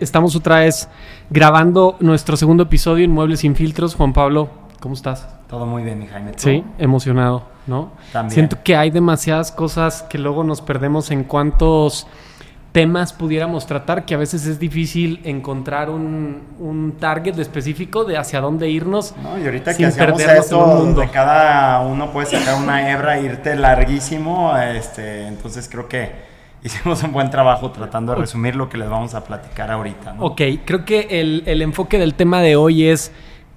Estamos otra vez grabando nuestro segundo episodio en Muebles sin Filtros. Juan Pablo, ¿cómo estás? Todo muy bien, mi Jaime. ¿Tú? Sí, emocionado, ¿no? También. Siento que hay demasiadas cosas que luego nos perdemos en cuántos temas pudiéramos tratar, que a veces es difícil encontrar un target específico de hacia dónde irnos. No, y ahorita sin que hacemos perdernos en un esto, mundo. de cada uno puede sacar una hebra e irte larguísimo. Entonces creo que hicimos un buen trabajo tratando de resumir lo que les vamos a platicar ahorita, ¿no? Ok, creo que el enfoque del tema de hoy es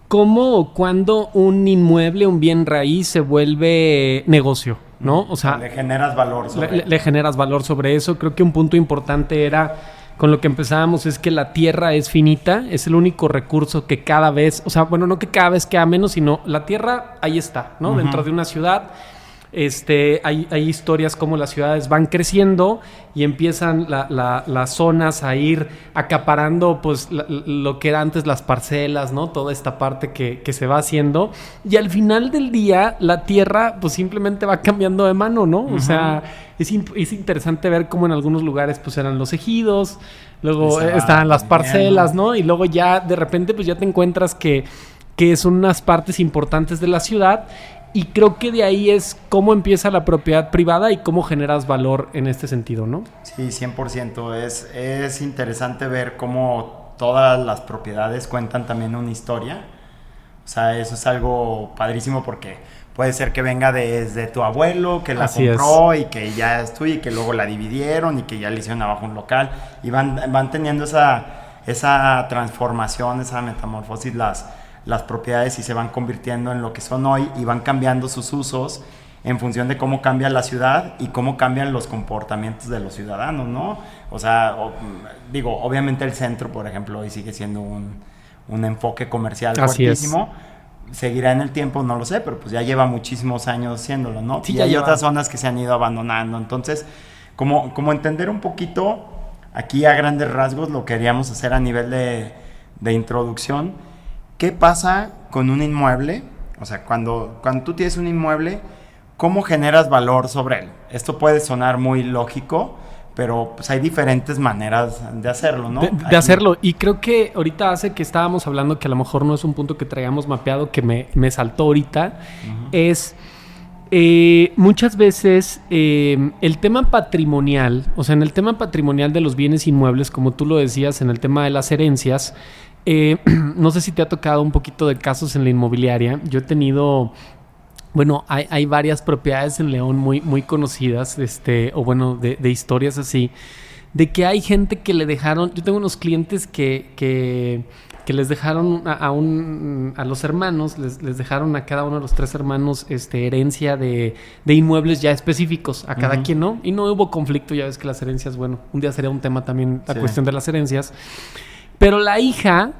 cómo o cuándo un inmueble, un bien raíz se vuelve negocio, ¿no? O sea, le generas valor sobre le generas valor sobre eso. Creo que un punto importante era, con lo que empezábamos, es que la tierra es finita, es el único recurso que cada vez, o sea, bueno, no que cada vez queda menos, sino la tierra ahí está, ¿no? Uh-huh. Dentro de una ciudad. Hay historias como las ciudades van creciendo y empiezan las zonas a ir acaparando pues lo que era antes las parcelas, ¿no? Toda esta parte que se va haciendo, y al final del día la tierra pues simplemente va cambiando de mano, ¿no? Uh-huh. O sea, es interesante ver cómo en algunos lugares pues eran los ejidos, luego estaban las parcelas, ¿no? Y luego ya de repente pues ya te encuentras que son unas partes importantes de la ciudad. Y creo que de ahí es cómo empieza la propiedad privada y cómo generas valor en este sentido, ¿no? Sí, 100%. Es interesante ver cómo todas las propiedades cuentan también una historia. O sea, eso es algo padrísimo porque puede ser que venga desde tu abuelo, que la compró y que ya es tuya y que luego la dividieron y que ya le hicieron abajo un local. Y van teniendo esa transformación, esa metamorfosis las propiedades, y se van convirtiendo en lo que son hoy y van cambiando sus usos en función de cómo cambia la ciudad y cómo cambian los comportamientos de los ciudadanos, ¿no? O sea, obviamente el centro, por ejemplo, hoy sigue siendo un enfoque comercial fuertísimo. Seguirá en el tiempo, no lo sé, pero pues ya lleva muchísimos años haciéndolo, ¿no? Sí, y hay otras zonas que se han ido abandonando. Entonces, como entender un poquito aquí a grandes rasgos lo que queríamos hacer a nivel de introducción. ¿Qué pasa con un inmueble? O sea, cuando tú tienes un inmueble, ¿cómo generas valor sobre él? Esto puede sonar muy lógico, pero pues hay diferentes maneras de hacerlo, ¿no? De hacerlo. Y creo que ahorita hace que estábamos hablando, que a lo mejor no es un punto que traíamos mapeado, que me saltó ahorita, uh-huh. Es muchas veces el tema patrimonial, o sea, en el tema patrimonial de los bienes inmuebles, como tú lo decías, en el tema de las herencias, no sé si te ha tocado un poquito de casos en la inmobiliaria. Yo he tenido, bueno, hay varias propiedades en León muy, muy conocidas, o bueno, de historias así, de que hay gente que le dejaron. Yo tengo unos clientes que les dejaron a los hermanos, les dejaron a cada uno de los tres hermanos herencia de inmuebles ya específicos a cada uh-huh. quien, ¿no? Y no hubo conflicto. Ya ves que las herencias, bueno, un día sería un tema también la cuestión de las herencias. Pero la hija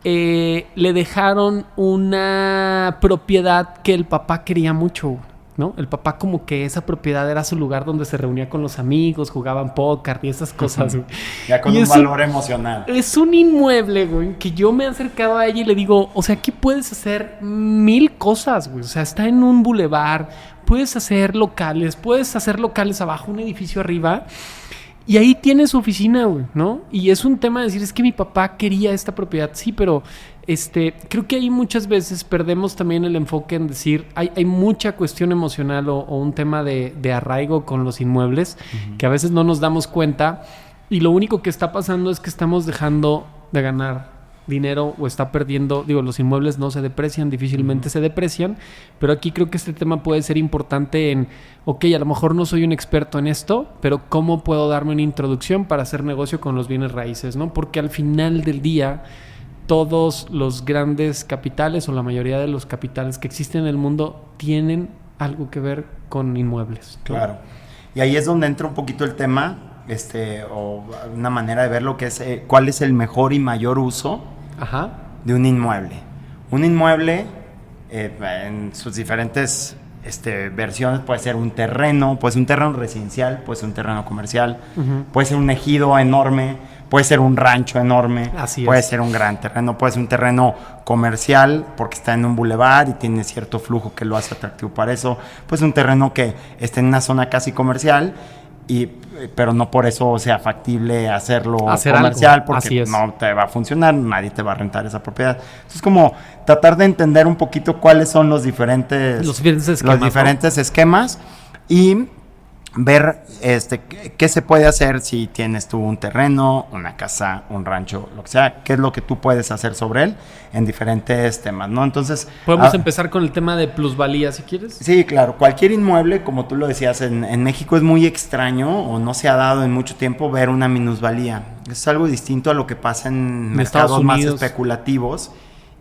le dejaron una propiedad que el papá quería mucho, ¿no? El papá como que esa propiedad era su lugar donde se reunía con los amigos, jugaban póker y esas cosas, güey. Ya con un valor emocional. Es un inmueble, güey, que yo me he acercado a ella y le digo, o sea, aquí puedes hacer 1000 cosas, güey. O sea, está en un bulevar, puedes hacer locales abajo, un edificio arriba. Y ahí tiene su oficina, güey, ¿no? Y es un tema de decir, es que mi papá quería esta propiedad. Sí, pero creo que ahí muchas veces perdemos también el enfoque en decir, hay mucha cuestión emocional o un tema de arraigo con los inmuebles, uh-huh. que a veces no nos damos cuenta, y lo único que está pasando es que estamos dejando de ganar dinero o está perdiendo. Los inmuebles no se deprecian, difícilmente uh-huh. se deprecian, pero aquí creo que este tema puede ser importante en, ok, a lo mejor no soy un experto en esto, pero ¿cómo puedo darme una introducción para hacer negocio con los bienes raíces, ¿no? Porque al final del día, todos los grandes capitales o la mayoría de los capitales que existen en el mundo tienen algo que ver con inmuebles, ¿no? Claro. Y ahí es donde entra un poquito el tema, o una manera de ver lo que es, cuál es el mejor y mayor uso Ajá. de un inmueble. Un inmueble, en sus diferentes versiones, puede ser un terreno, puede ser un terreno residencial, puede ser un terreno comercial, uh-huh. puede ser un ejido enorme, puede ser un rancho enorme, puede ser un gran terreno, puede ser un terreno comercial porque está en un bulevar y tiene cierto flujo que lo hace atractivo para eso, puede ser un terreno que esté en una zona casi comercial pero no por eso sea factible hacerlo Hacer comercial, algo. porque no te va a funcionar, nadie te va a rentar esa propiedad. Entonces, como tratar de entender un poquito cuáles son los diferentes esquemas y ver qué se puede hacer si tienes tú un terreno, una casa, un rancho, lo que sea, qué es lo que tú puedes hacer sobre él en diferentes temas, ¿no? Entonces... Podemos empezar con el tema de plusvalía, si quieres. Sí, claro. Cualquier inmueble, como tú lo decías, en México es muy extraño o no se ha dado en mucho tiempo ver una minusvalía. Es algo distinto a lo que pasa en mercados más especulativos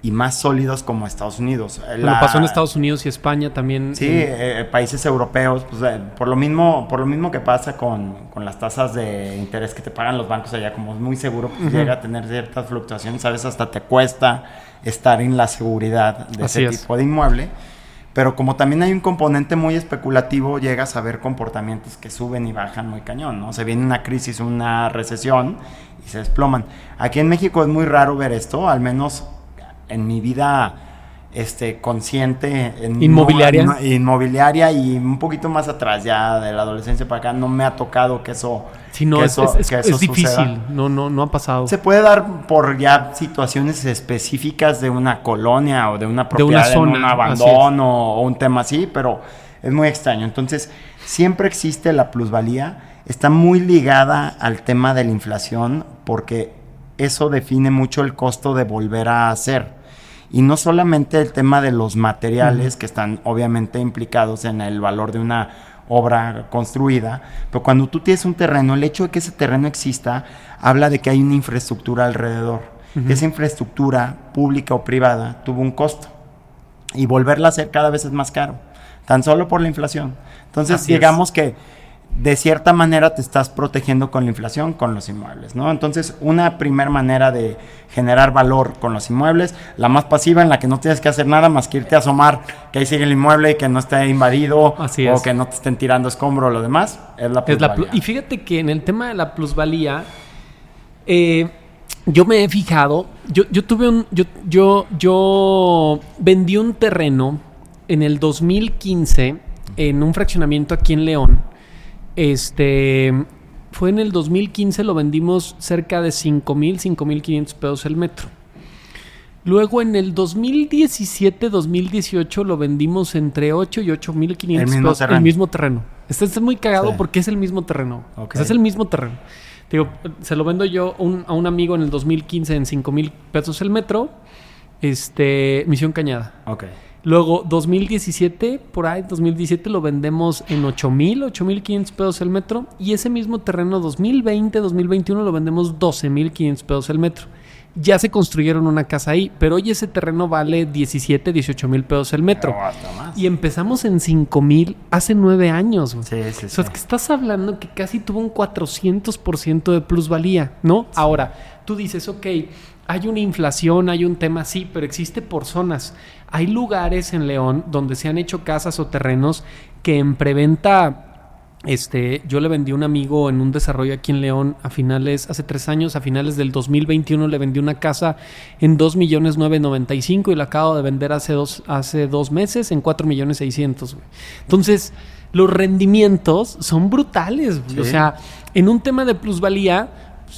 y más sólidos como Estados Unidos. Lo pasó en Estados Unidos y España también. Sí, países europeos, pues, por lo mismo que pasa con las tasas de interés que te pagan los bancos allá, como es muy seguro, pues llega a tener ciertas fluctuaciones, a veces hasta te cuesta estar en la seguridad de ese tipo de inmueble. Pero como también hay un componente muy especulativo, llegas a ver comportamientos que suben y bajan muy cañón, ¿no? Se viene una crisis, una recesión y se desploman. Aquí en México es muy raro ver esto, al menos en mi vida consciente inmobiliaria y un poquito más atrás ya de la adolescencia para acá no me ha tocado que eso es difícil, no ha pasado. Se puede dar por ya situaciones específicas de una colonia o de una propiedad, de una zona, en un abandono o un tema así, pero es muy extraño. Entonces siempre existe la plusvalía, está muy ligada al tema de la inflación porque eso define mucho el costo de volver a hacer. Y no solamente el tema de los materiales que están obviamente implicados en el valor de una obra construida, pero cuando tú tienes un terreno, el hecho de que ese terreno exista habla de que hay una infraestructura alrededor. Esa infraestructura pública o privada tuvo un costo y volverla a hacer cada vez es más caro, tan solo por la inflación. Entonces digamos que de cierta manera te estás protegiendo con la inflación, con los inmuebles, ¿no? Entonces, una primera manera de generar valor con los inmuebles, la más pasiva, en la que no tienes que hacer nada más que irte a asomar, que ahí sigue el inmueble y que no esté invadido o que no te estén tirando escombro o lo demás, es la plusvalía. Y fíjate que en el tema de la plusvalía, yo me he fijado, yo vendí un terreno en el 2015 en un fraccionamiento aquí en León. Fue en el 2015, lo vendimos cerca de 5,500 pesos el metro. Luego en el 2017, 2018 lo vendimos entre 8 y 8,500 pesos. El mismo terreno. Este es muy cagado porque es el mismo terreno. Okay. O sea, es el mismo terreno. Digo, se lo vendo yo a un amigo en el 2015 en 5,000 pesos el metro. Misión Cañada. Okay. Luego, 2017, por ahí, 2017 lo vendemos en 8,500 pesos el metro. Y ese mismo terreno, 2020, 2021, lo vendemos 12,500 pesos el metro. Ya se construyeron una casa ahí, pero hoy ese terreno vale 18,000 pesos el metro. No, hasta más. Y empezamos en 5,000 hace 9 años. Güey. Sí. O sea, es que estás hablando que casi tuvo un 400% de plusvalía, ¿no? Sí. Ahora, tú dices, ok, hay una inflación, hay un tema así, pero existe por zonas. Hay lugares en León donde se han hecho casas o terrenos que en preventa... yo le vendí a un amigo en un desarrollo aquí en León hace 3 años, a finales del 2021 le vendí una casa en 2,995,000 y la acabo de vender hace 2 meses en 4,600,000, güey. Entonces, los rendimientos son brutales, güey. Sí. O sea, en un tema de plusvalía,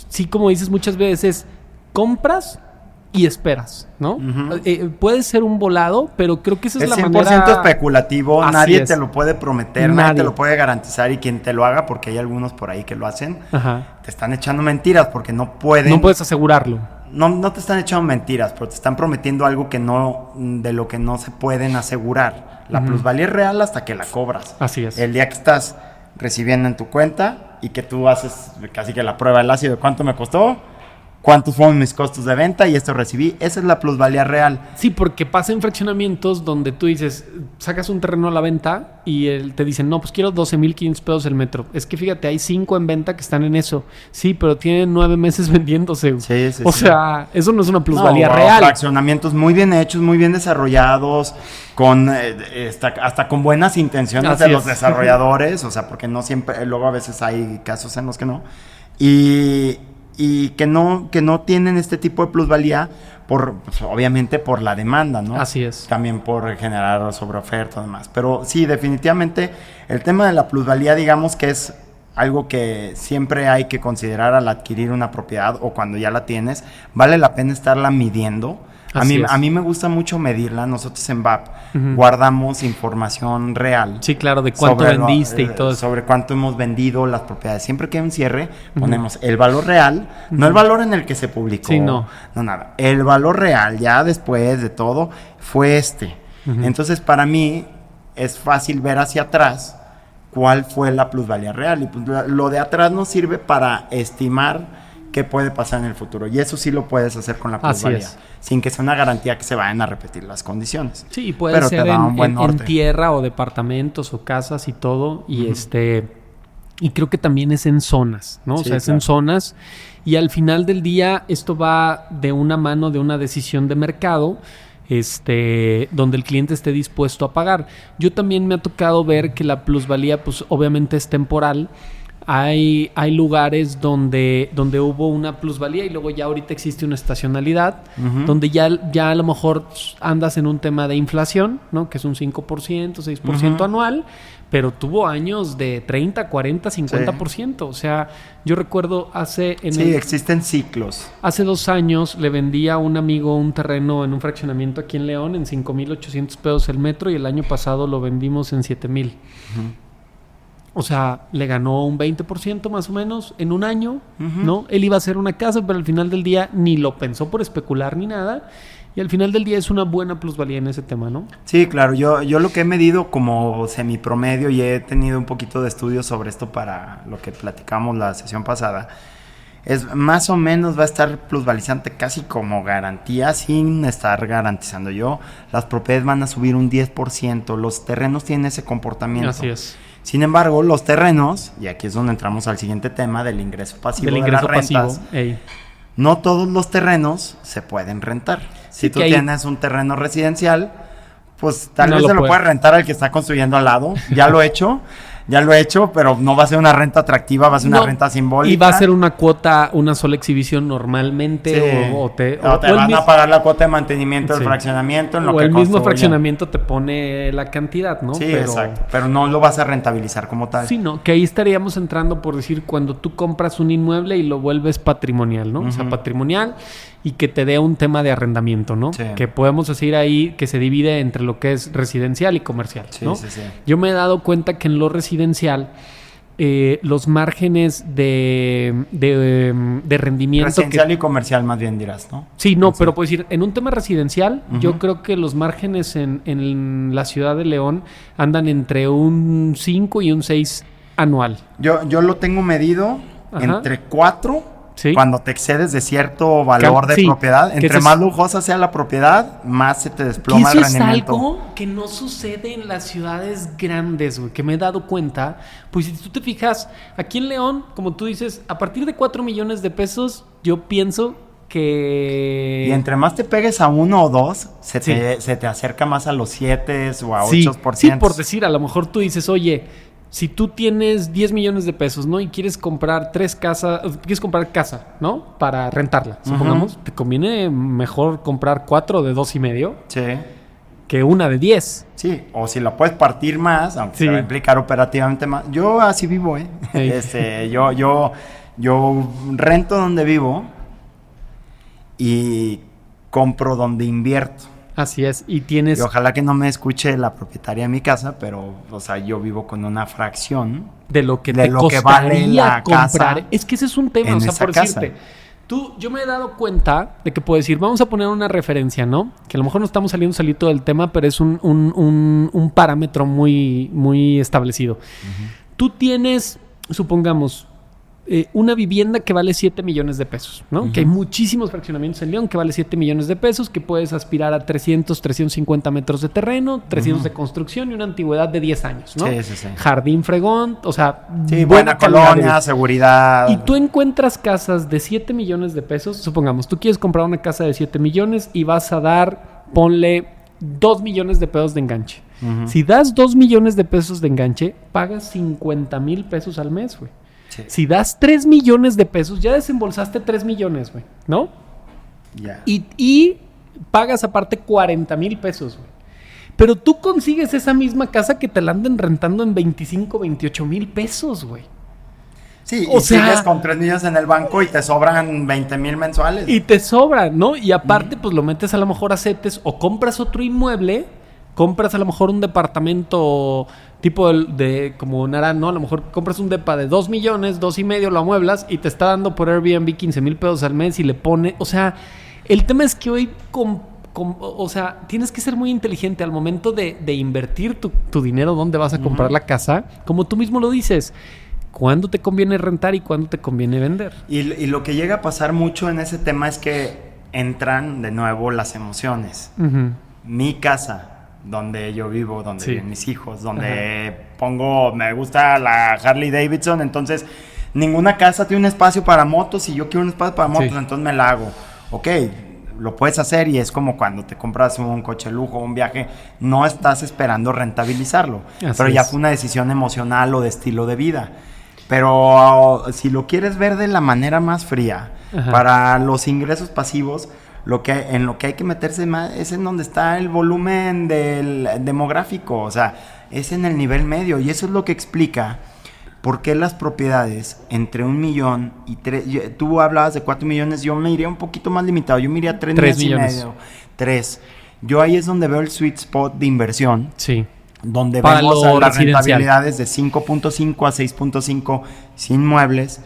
sí, como dices muchas veces, compras y esperas, ¿no? Uh-huh. Puede ser un volado, pero creo que esa es la manera... Es 100% especulativo, nadie te lo puede prometer, nadie te lo puede garantizar, y quien te lo haga, porque hay algunos por ahí que lo hacen, ajá, te están echando mentiras porque no pueden... No puedes asegurarlo. No te están echando mentiras, pero te están prometiendo algo de lo que no se pueden asegurar. La plusvalía es real hasta que la cobras. Así es. El día que estás recibiendo en tu cuenta y que tú haces casi que la prueba del ácido de cuánto me costó, cuántos fueron mis costos de venta y esto recibí. Esa es la plusvalía real. Sí, porque pasa en fraccionamientos donde tú dices, sacas un terreno a la venta y te dicen, no, pues quiero 12,500 pesos el metro. Es que fíjate, hay 5 en venta que están en eso. Sí, pero tienen 9 meses vendiéndose. Sí. O sea, eso no es una plusvalía real. Fraccionamientos muy bien hechos, muy bien desarrollados, con hasta con buenas intenciones. Así de los desarrolladores. O sea, porque no siempre, luego a veces hay casos en los que no. Y que no tienen este tipo de plusvalía obviamente por la demanda, ¿no? Así es. También por generar sobreoferta y demás. Pero sí, definitivamente el tema de la plusvalía, digamos que es algo que siempre hay que considerar al adquirir una propiedad o cuando ya la tienes, vale la pena estarla midiendo. A mí me gusta mucho medirla. Nosotros en VAP guardamos información real. Sí, claro, de cuánto vendiste y todo eso. Sobre cuánto hemos vendido las propiedades. Siempre que hay un cierre, ponemos el valor real, no el valor en el que se publicó. Sí, no, nada. El valor real, ya después de todo, fue este. Entonces, para mí, es fácil ver hacia atrás cuál fue la plusvalía real. Y pues, lo de atrás nos sirve para estimar qué puede pasar en el futuro. Y eso sí lo puedes hacer con la plusvalía. Sin que sea una garantía que se vayan a repetir las condiciones. Sí, puede ser en tierra o departamentos o casas y todo. Y y creo que también es en zonas, ¿no? Sí, o sea, es en zonas. Y al final del día esto va de una mano de una decisión de mercado, donde el cliente esté dispuesto a pagar. Yo también me ha tocado ver que la plusvalía, pues obviamente es temporal. Hay lugares donde hubo una plusvalía y luego ya ahorita existe una estacionalidad, donde ya a lo mejor andas en un tema de inflación, ¿no? Que es un 5%, 6% anual, pero tuvo años de 30, 40, 50%. Sí. O sea, yo recuerdo existen ciclos. Hace 2 años le vendí a un amigo un terreno en un fraccionamiento aquí en León en 5,800 pesos el metro y el año pasado lo vendimos en 7,000. O sea, le ganó un 20% más o menos en un año, ¿no? Él iba a hacer una casa, pero al final del día ni lo pensó por especular ni nada. Y al final del día es una buena plusvalía en ese tema, ¿no? Sí, claro. Yo lo que he medido como semipromedio y he tenido un poquito de estudio sobre esto para lo que platicamos la sesión pasada, es más o menos va a estar plusvalizante casi como garantía, sin estar garantizando yo. Las propiedades van a subir un 10%. Los terrenos tienen ese comportamiento. Así es. Sin embargo, los terrenos, y aquí es donde entramos al siguiente tema del ingreso pasivo de las rentas, no todos los terrenos se pueden rentar. Si tú tienes un terreno residencial, pues tal vez se lo puedes rentar al que está construyendo al lado. Ya lo he hecho, pero no va a ser una renta atractiva, va a ser una renta simbólica. Y va a ser una cuota, una sola exhibición normalmente. Sí. O te van a pagar la cuota de mantenimiento del fraccionamiento. O el mismo fraccionamiento te pone la cantidad, ¿no? Sí, exacto. Pero no lo vas a rentabilizar como tal. Sí, no. Que ahí estaríamos entrando por decir cuando tú compras un inmueble y lo vuelves patrimonial, ¿no? O sea, patrimonial y que te dé un tema de arrendamiento, ¿no? Sí. Que podemos decir ahí que se divide entre lo que es residencial y comercial, ¿no? Sí. Yo me he dado cuenta que en lo residencial los márgenes de rendimiento... Residencial y comercial más bien dirás, ¿no? Sí, no, pero puedo decir, en un tema residencial, yo creo que los márgenes en la ciudad de León andan entre un 5 y un 6 anual. Yo lo tengo medido entre 4... ¿Sí? Cuando te excedes de cierto valor de propiedad, entre más lujosa sea la propiedad, más se te desploma el rendimiento. Es algo que no sucede en las ciudades grandes, güey, que me he dado cuenta. Pues si tú te fijas, aquí en León, como tú dices, a partir de 4 millones de pesos, yo pienso que... Y entre más te pegues a 1 o 2, se te acerca más a los 7 o a 8%. Sí, por decir, a lo mejor tú dices, oye... Si tú tienes 10 millones de pesos, ¿no? Y quieres comprar 3 casas, quieres comprar casa, ¿no? Para rentarla, supongamos. Te conviene mejor comprar 4 de 2,5. Sí. Que una de 10. Sí, o si la puedes partir más, aunque se va a implicar operativamente más. Yo así vivo, Yo rento donde vivo y compro donde invierto. Así es, y tienes... Y ojalá que no me escuche la propietaria de mi casa, pero, o sea, yo vivo con una fracción de lo que vale la comprar. Es que ese es un tema, o sea, por decirte, yo me he dado cuenta de que puedo decir, vamos a poner una referencia, ¿no? Que a lo mejor no estamos saliendo del tema, pero es un parámetro muy, muy establecido. Tú tienes, supongamos... una vivienda que vale 7 millones de pesos, ¿no? Que hay muchísimos fraccionamientos en León que vale 7 millones de pesos, que puedes aspirar a 350 metros de terreno, 300 de construcción y una antigüedad de 10 años, ¿no? Sí. Jardín fregón, o sea... Sí, buena colonia, seguridad. Y tú encuentras casas de 7 millones de pesos, supongamos, tú quieres comprar una casa de 7 millones y vas a dar, ponle 2 millones de pesos de enganche. Si das 2 millones de pesos de enganche, pagas 50,000 pesos al mes, güey. Sí. Si das 3 millones de pesos, ya desembolsaste 3 millones, güey, ¿no? Ya. Y pagas aparte 40,000 pesos, güey. Pero tú consigues esa misma casa que te la anden rentando en 25, 28,000 pesos, güey. Sí, o y sea, sigues con 3 millones en el banco y te sobran 20,000 mensuales. Y te sobra, ¿no? Y aparte, pues lo metes a lo mejor a CETES o compras otro inmueble, compras a lo mejor un departamento tipo de como Narán, ¿no? A lo mejor compras un depa de 2 millones, 2.5, lo amueblas y te está dando por Airbnb 15,000 pesos al mes y le pone, o sea, el tema es que hoy, o sea, tienes que ser muy inteligente al momento de invertir tu dinero, dónde vas a comprar la casa, como tú mismo lo dices. ¿Cuándo te conviene rentar y cuándo te conviene vender? Y lo que llega a pasar mucho en ese tema es que entran de nuevo las emociones. Uh-huh. Mi casa, donde yo vivo, donde viven mis hijos, donde Ajá. me gusta la Harley Davidson, entonces ninguna casa tiene un espacio para motos y yo quiero un espacio para motos, entonces me la hago. Ok, lo puedes hacer y es como cuando te compras un coche de lujo, un viaje, no estás esperando rentabilizarlo, pero ya fue una decisión emocional o de estilo de vida. Pero si lo quieres ver de la manera más fría, para los ingresos pasivos, en lo que hay que meterse más es en donde está el volumen del demográfico, o sea, es en el nivel medio, y eso es lo que explica por qué las propiedades entre 1 millón y 3, tú hablabas de 4 millones, yo me iría un poquito más limitado, yo me iría a 3 millones y medio, 3. Yo ahí es donde veo el sweet spot de inversión. Sí. Donde para vemos las rentabilidades de 5.5 a 6.5 sin muebles,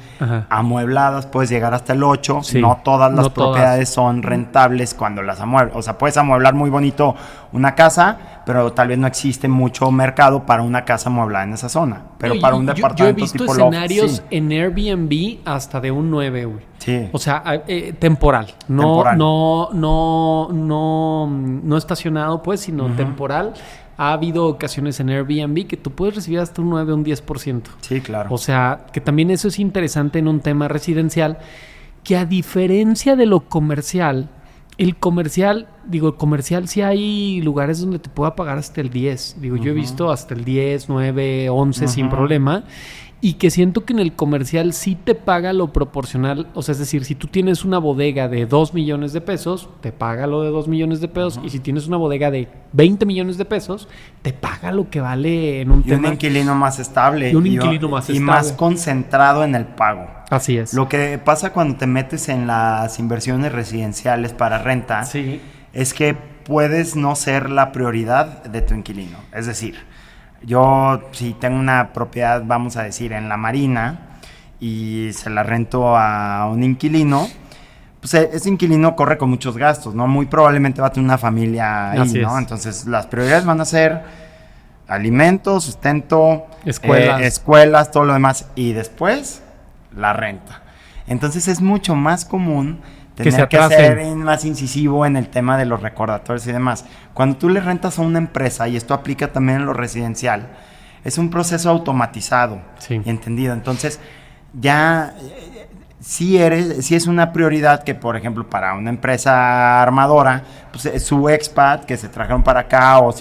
amuebladas, puedes llegar hasta el 8, no todas las propiedades son rentables cuando las amueblas, o sea, puedes amueblar muy bonito una casa, pero tal vez no existe mucho mercado para una casa amueblada en esa zona, pero para un departamento yo he visto tipo escenarios loft, en Airbnb hasta de un 9, güey. Sí. O sea, temporal, no estacionado, pues, sino temporal. Ha habido ocasiones en Airbnb que tú puedes recibir hasta un 9 o un 10%. Sí, claro. O sea, que también eso es interesante en un tema residencial, que a diferencia de lo comercial, el comercial sí hay lugares donde te pueda pagar hasta el 10. Yo he visto hasta el 10, 9, 11 sin problema. Y que siento que en el comercial sí te paga lo proporcional. O sea, es decir, si tú tienes una bodega de 2 millones de pesos, te paga lo de 2 millones de pesos. Y si tienes una bodega de 20 millones de pesos, te paga lo que vale en un tema. Y un inquilino más estable. Y más concentrado en el pago. Así es. Lo que pasa cuando te metes en las inversiones residenciales para renta es que puedes no ser la prioridad de tu inquilino. Es decir, yo si tengo una propiedad, vamos a decir, en la Marina y se la rento a un inquilino, pues ese inquilino corre con muchos gastos, ¿no? Muy probablemente va a tener una familia ahí, ¿no? Entonces las prioridades van a ser alimentos, sustento, escuelas, todo lo demás, y después la renta. Entonces es mucho más común tener que ser más incisivo en el tema de los recordatorios y demás. Cuando tú le rentas a una empresa, y esto aplica también en lo residencial, es un proceso automatizado y entendido. Entonces, ya sí es una prioridad que, por ejemplo, para una empresa armadora, pues su expat que se trajeron para acá o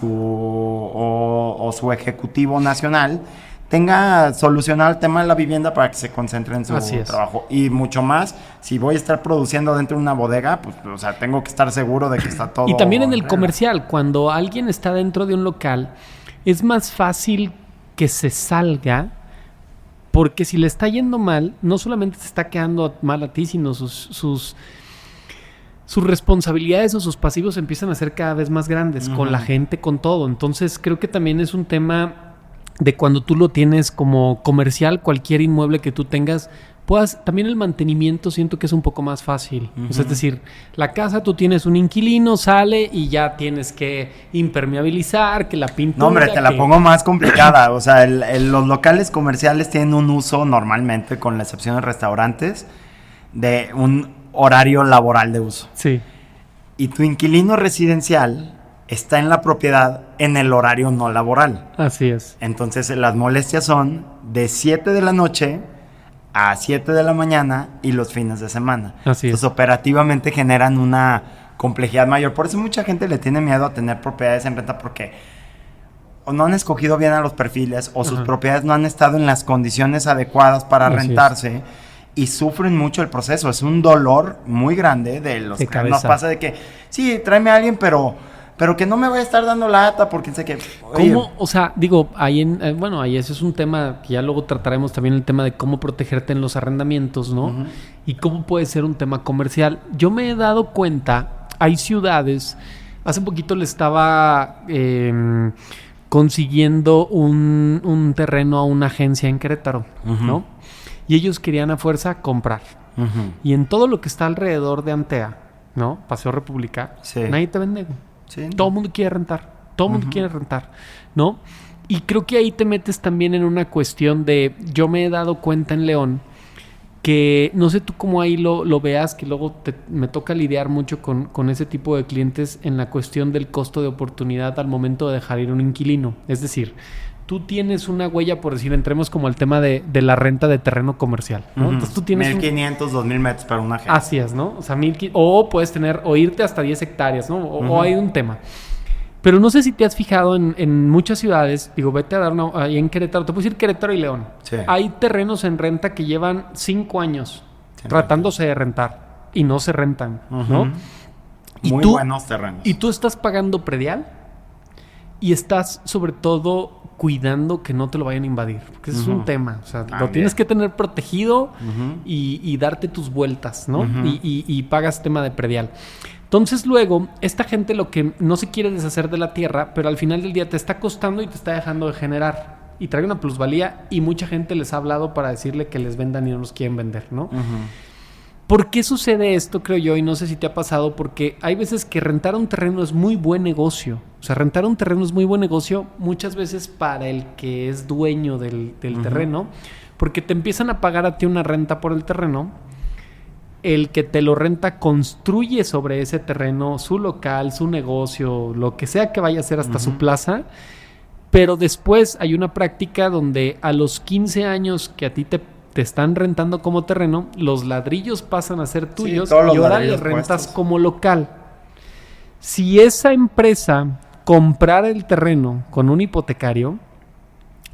su ejecutivo nacional tenga solucionado el tema de la vivienda para que se concentre en su trabajo. Y mucho más, si voy a estar produciendo dentro de una bodega, pues, o sea, tengo que estar seguro de que está todo. Y también en el comercial, cuando alguien está dentro de un local, es más fácil que se salga, porque si le está yendo mal, no solamente te está quedando mal a ti, sino sus responsabilidades o sus pasivos empiezan a ser cada vez más grandes, con la gente, con todo. Entonces, creo que también es un tema de cuando tú lo tienes como comercial, cualquier inmueble que tú tengas, también el mantenimiento siento que es un poco más fácil. O sea, es decir, la casa tú tienes un inquilino, sale y ya tienes que impermeabilizar, que la pintura... No, hombre, te la pongo más complicada. O sea, los locales comerciales tienen un uso normalmente, con la excepción de restaurantes, de un horario laboral de uso. Sí. Y tu inquilino residencial está en la propiedad en el horario no laboral. Así es. Entonces las molestias son de 7 de la noche a 7 de la mañana y los fines de semana. Así es. Entonces operativamente generan una complejidad mayor. Por eso mucha gente le tiene miedo a tener propiedades en renta, porque o no han escogido bien a los perfiles, o sus propiedades no han estado en las condiciones adecuadas para rentarse. Y sufren mucho el proceso. Es un dolor muy grande de los que nos pasa de que sí, tráeme a alguien, pero pero que no me voy a estar dando lata porque sé que... Oye, ¿Cómo? O sea, digo, ahí ahí ese es un tema que ya luego trataremos también, el tema de cómo protegerte en los arrendamientos, ¿no? Ujú. Y cómo puede ser un tema comercial. Yo me he dado cuenta, hay ciudades, hace poquito le estaba consiguiendo un terreno a una agencia en Querétaro, Ujú. ¿no? Y ellos querían a fuerza comprar. Ujú. Y en todo lo que está alrededor de Antea, ¿no? Paseo República, Sí. nadie te vende. Sí. Todo el mundo quiere rentar. Todo el mundo Ujú. quiere rentar, ¿no? Y creo que ahí te metes también en una cuestión de... Yo me he dado cuenta en León que... No sé tú cómo ahí lo veas, que luego me toca lidiar mucho con ese tipo de clientes en la cuestión del costo de oportunidad al momento de dejar ir un inquilino. Es decir, tú tienes una huella, por decir, entremos como al tema de la renta de terreno comercial, ¿no? Ujú. Entonces tú tienes 1500, 2000 metros para una agencia. Así es, ¿no? O sea, o puedes tener, o irte hasta 10 hectáreas, ¿no? O hay un tema. Pero no sé si te has fijado en muchas ciudades, digo, vete a dar ahí en Querétaro, te puedes ir Querétaro y León. Sí. Hay terrenos en renta que llevan 5 años Sí, tratándose de rentar y no se rentan, ¿no? Ujú. Y Muy tú- buenos terrenos. Y tú estás pagando predial y estás sobre todo cuidando que no te lo vayan a invadir, porque ese es un tema, o sea, lo También. tienes que tener protegido Ujú. y darte tus vueltas, ¿no? Ujú. Y pagas tema de predial. Entonces luego, esta gente lo que no se quiere deshacer de la tierra, pero al final del día te está costando y te está dejando de generar. Y trae una plusvalía y mucha gente les ha hablado para decirle que les vendan y no los quieren vender, ¿no? Ujú. ¿Por qué sucede esto, creo yo? Y no sé si te ha pasado, porque hay veces que rentar un terreno es muy buen negocio. O sea, rentar un terreno es muy buen negocio muchas veces para el que es dueño del terreno, porque te empiezan a pagar a ti una renta por el terreno. El que te lo renta construye sobre ese terreno su local, su negocio, lo que sea que vaya a ser hasta su plaza. Pero después hay una práctica donde a los 15 años que a ti te están rentando como terreno, los ladrillos pasan a ser tuyos todos los y ahora le ladrillos rentas puestos. como local. Si esa empresa comprara el terreno con un hipotecario,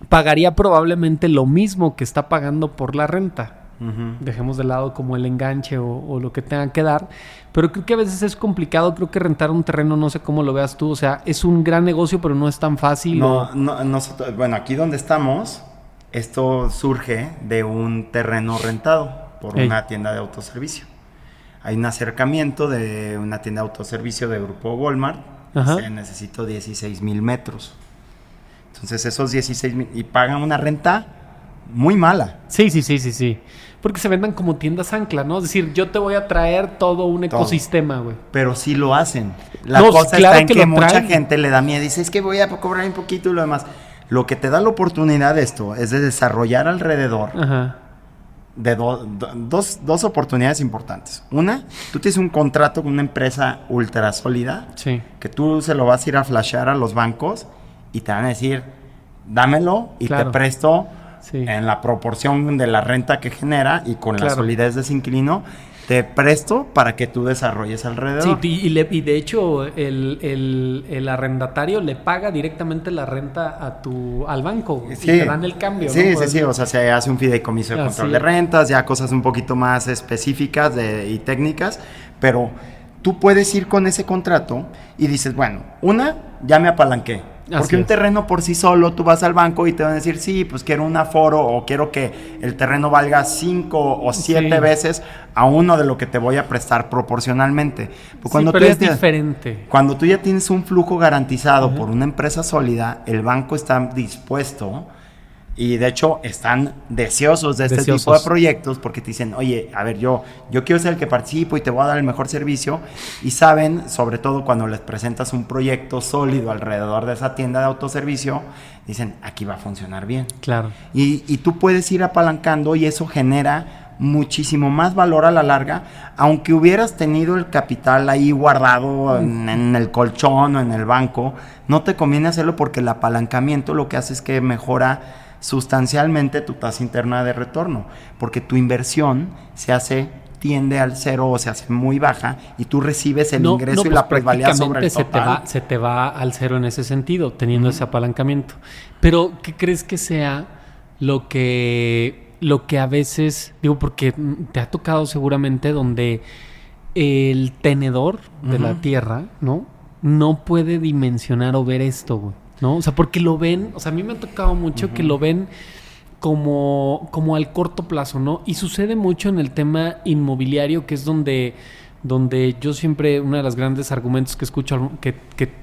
pagaría probablemente lo mismo que está pagando por la renta. Ujú. Dejemos de lado como el enganche o lo que tenga que dar, pero creo que a veces es complicado. Creo que rentar un terreno, no sé cómo lo veas tú, o sea, es un gran negocio, pero no es tan fácil. No, nosotros, bueno, aquí donde estamos, esto surge de un terreno rentado por Ey. una tienda de autoservicio. Hay un acercamiento de una tienda de autoservicio de grupo Walmart. Ajá. Se necesito 16,000 metros. Entonces esos 16,000 y pagan una renta muy mala. Sí. Porque se vendan como tiendas ancla, ¿no? Es decir, yo te voy a traer todo un ecosistema, güey. Pero sí lo hacen. La No, cosa claro está en que que lo mucha traen. gente le da miedo. Dice, es que voy a cobrar un poquito y lo demás. Lo que te da la oportunidad de esto es de desarrollar alrededor Ajá. de dos oportunidades importantes. Una, tú tienes un contrato con una empresa ultra sólida Sí. que tú se lo vas a ir a flashar a los bancos y te van a decir, dámelo y Claro. te presto Sí. en la proporción de la renta que genera y con la Claro. solidez de ese inquilino, te presto para que tú desarrolles alrededor. Sí, y de hecho el arrendatario le paga directamente la renta al banco y te dan el cambio, Sí, ¿no? sí, o sea, se hace un fideicomiso de Así control de es. rentas, ya cosas un poquito más específicas y técnicas, pero tú puedes ir con ese contrato y dices, bueno, ya me apalanqué. Así Porque un es. terreno por sí solo, tú vas al banco y te van a decir, sí, pues quiero un aforo o quiero que el terreno valga 5 o 7 Sí. veces a uno de lo que te voy a prestar proporcionalmente. Pues Sí, pero tú ya es diferente. cuando tú ya tienes un flujo garantizado por una empresa sólida, el banco está dispuesto y de hecho están deseosos de este tipo de proyectos porque te dicen, oye, a ver, yo quiero ser el que participo y te voy a dar el mejor servicio, y saben, sobre todo cuando les presentas un proyecto sólido alrededor de esa tienda de autoservicio, dicen, aquí va a funcionar bien. Claro. Y tú puedes ir apalancando y eso genera muchísimo más valor a la larga, aunque hubieras tenido el capital ahí guardado en el colchón o en el banco, no te conviene hacerlo porque el apalancamiento lo que hace es que mejora sustancialmente tu tasa interna de retorno, porque tu inversión tiende al cero o se hace muy baja y tú recibes el ingreso y pues la plusvalía sobre el prácticamente total. se te va al cero en ese sentido, teniendo ese apalancamiento. Pero, ¿qué crees que sea lo que a veces, digo, porque te ha tocado seguramente donde el tenedor de la tierra, ¿no? no puede dimensionar o ver esto, güey, ¿no? O sea, porque lo ven, o sea, a mí me ha tocado mucho que lo ven como al corto plazo, ¿no? Y sucede mucho en el tema inmobiliario, que es donde yo siempre, uno de los grandes argumentos que escucho, que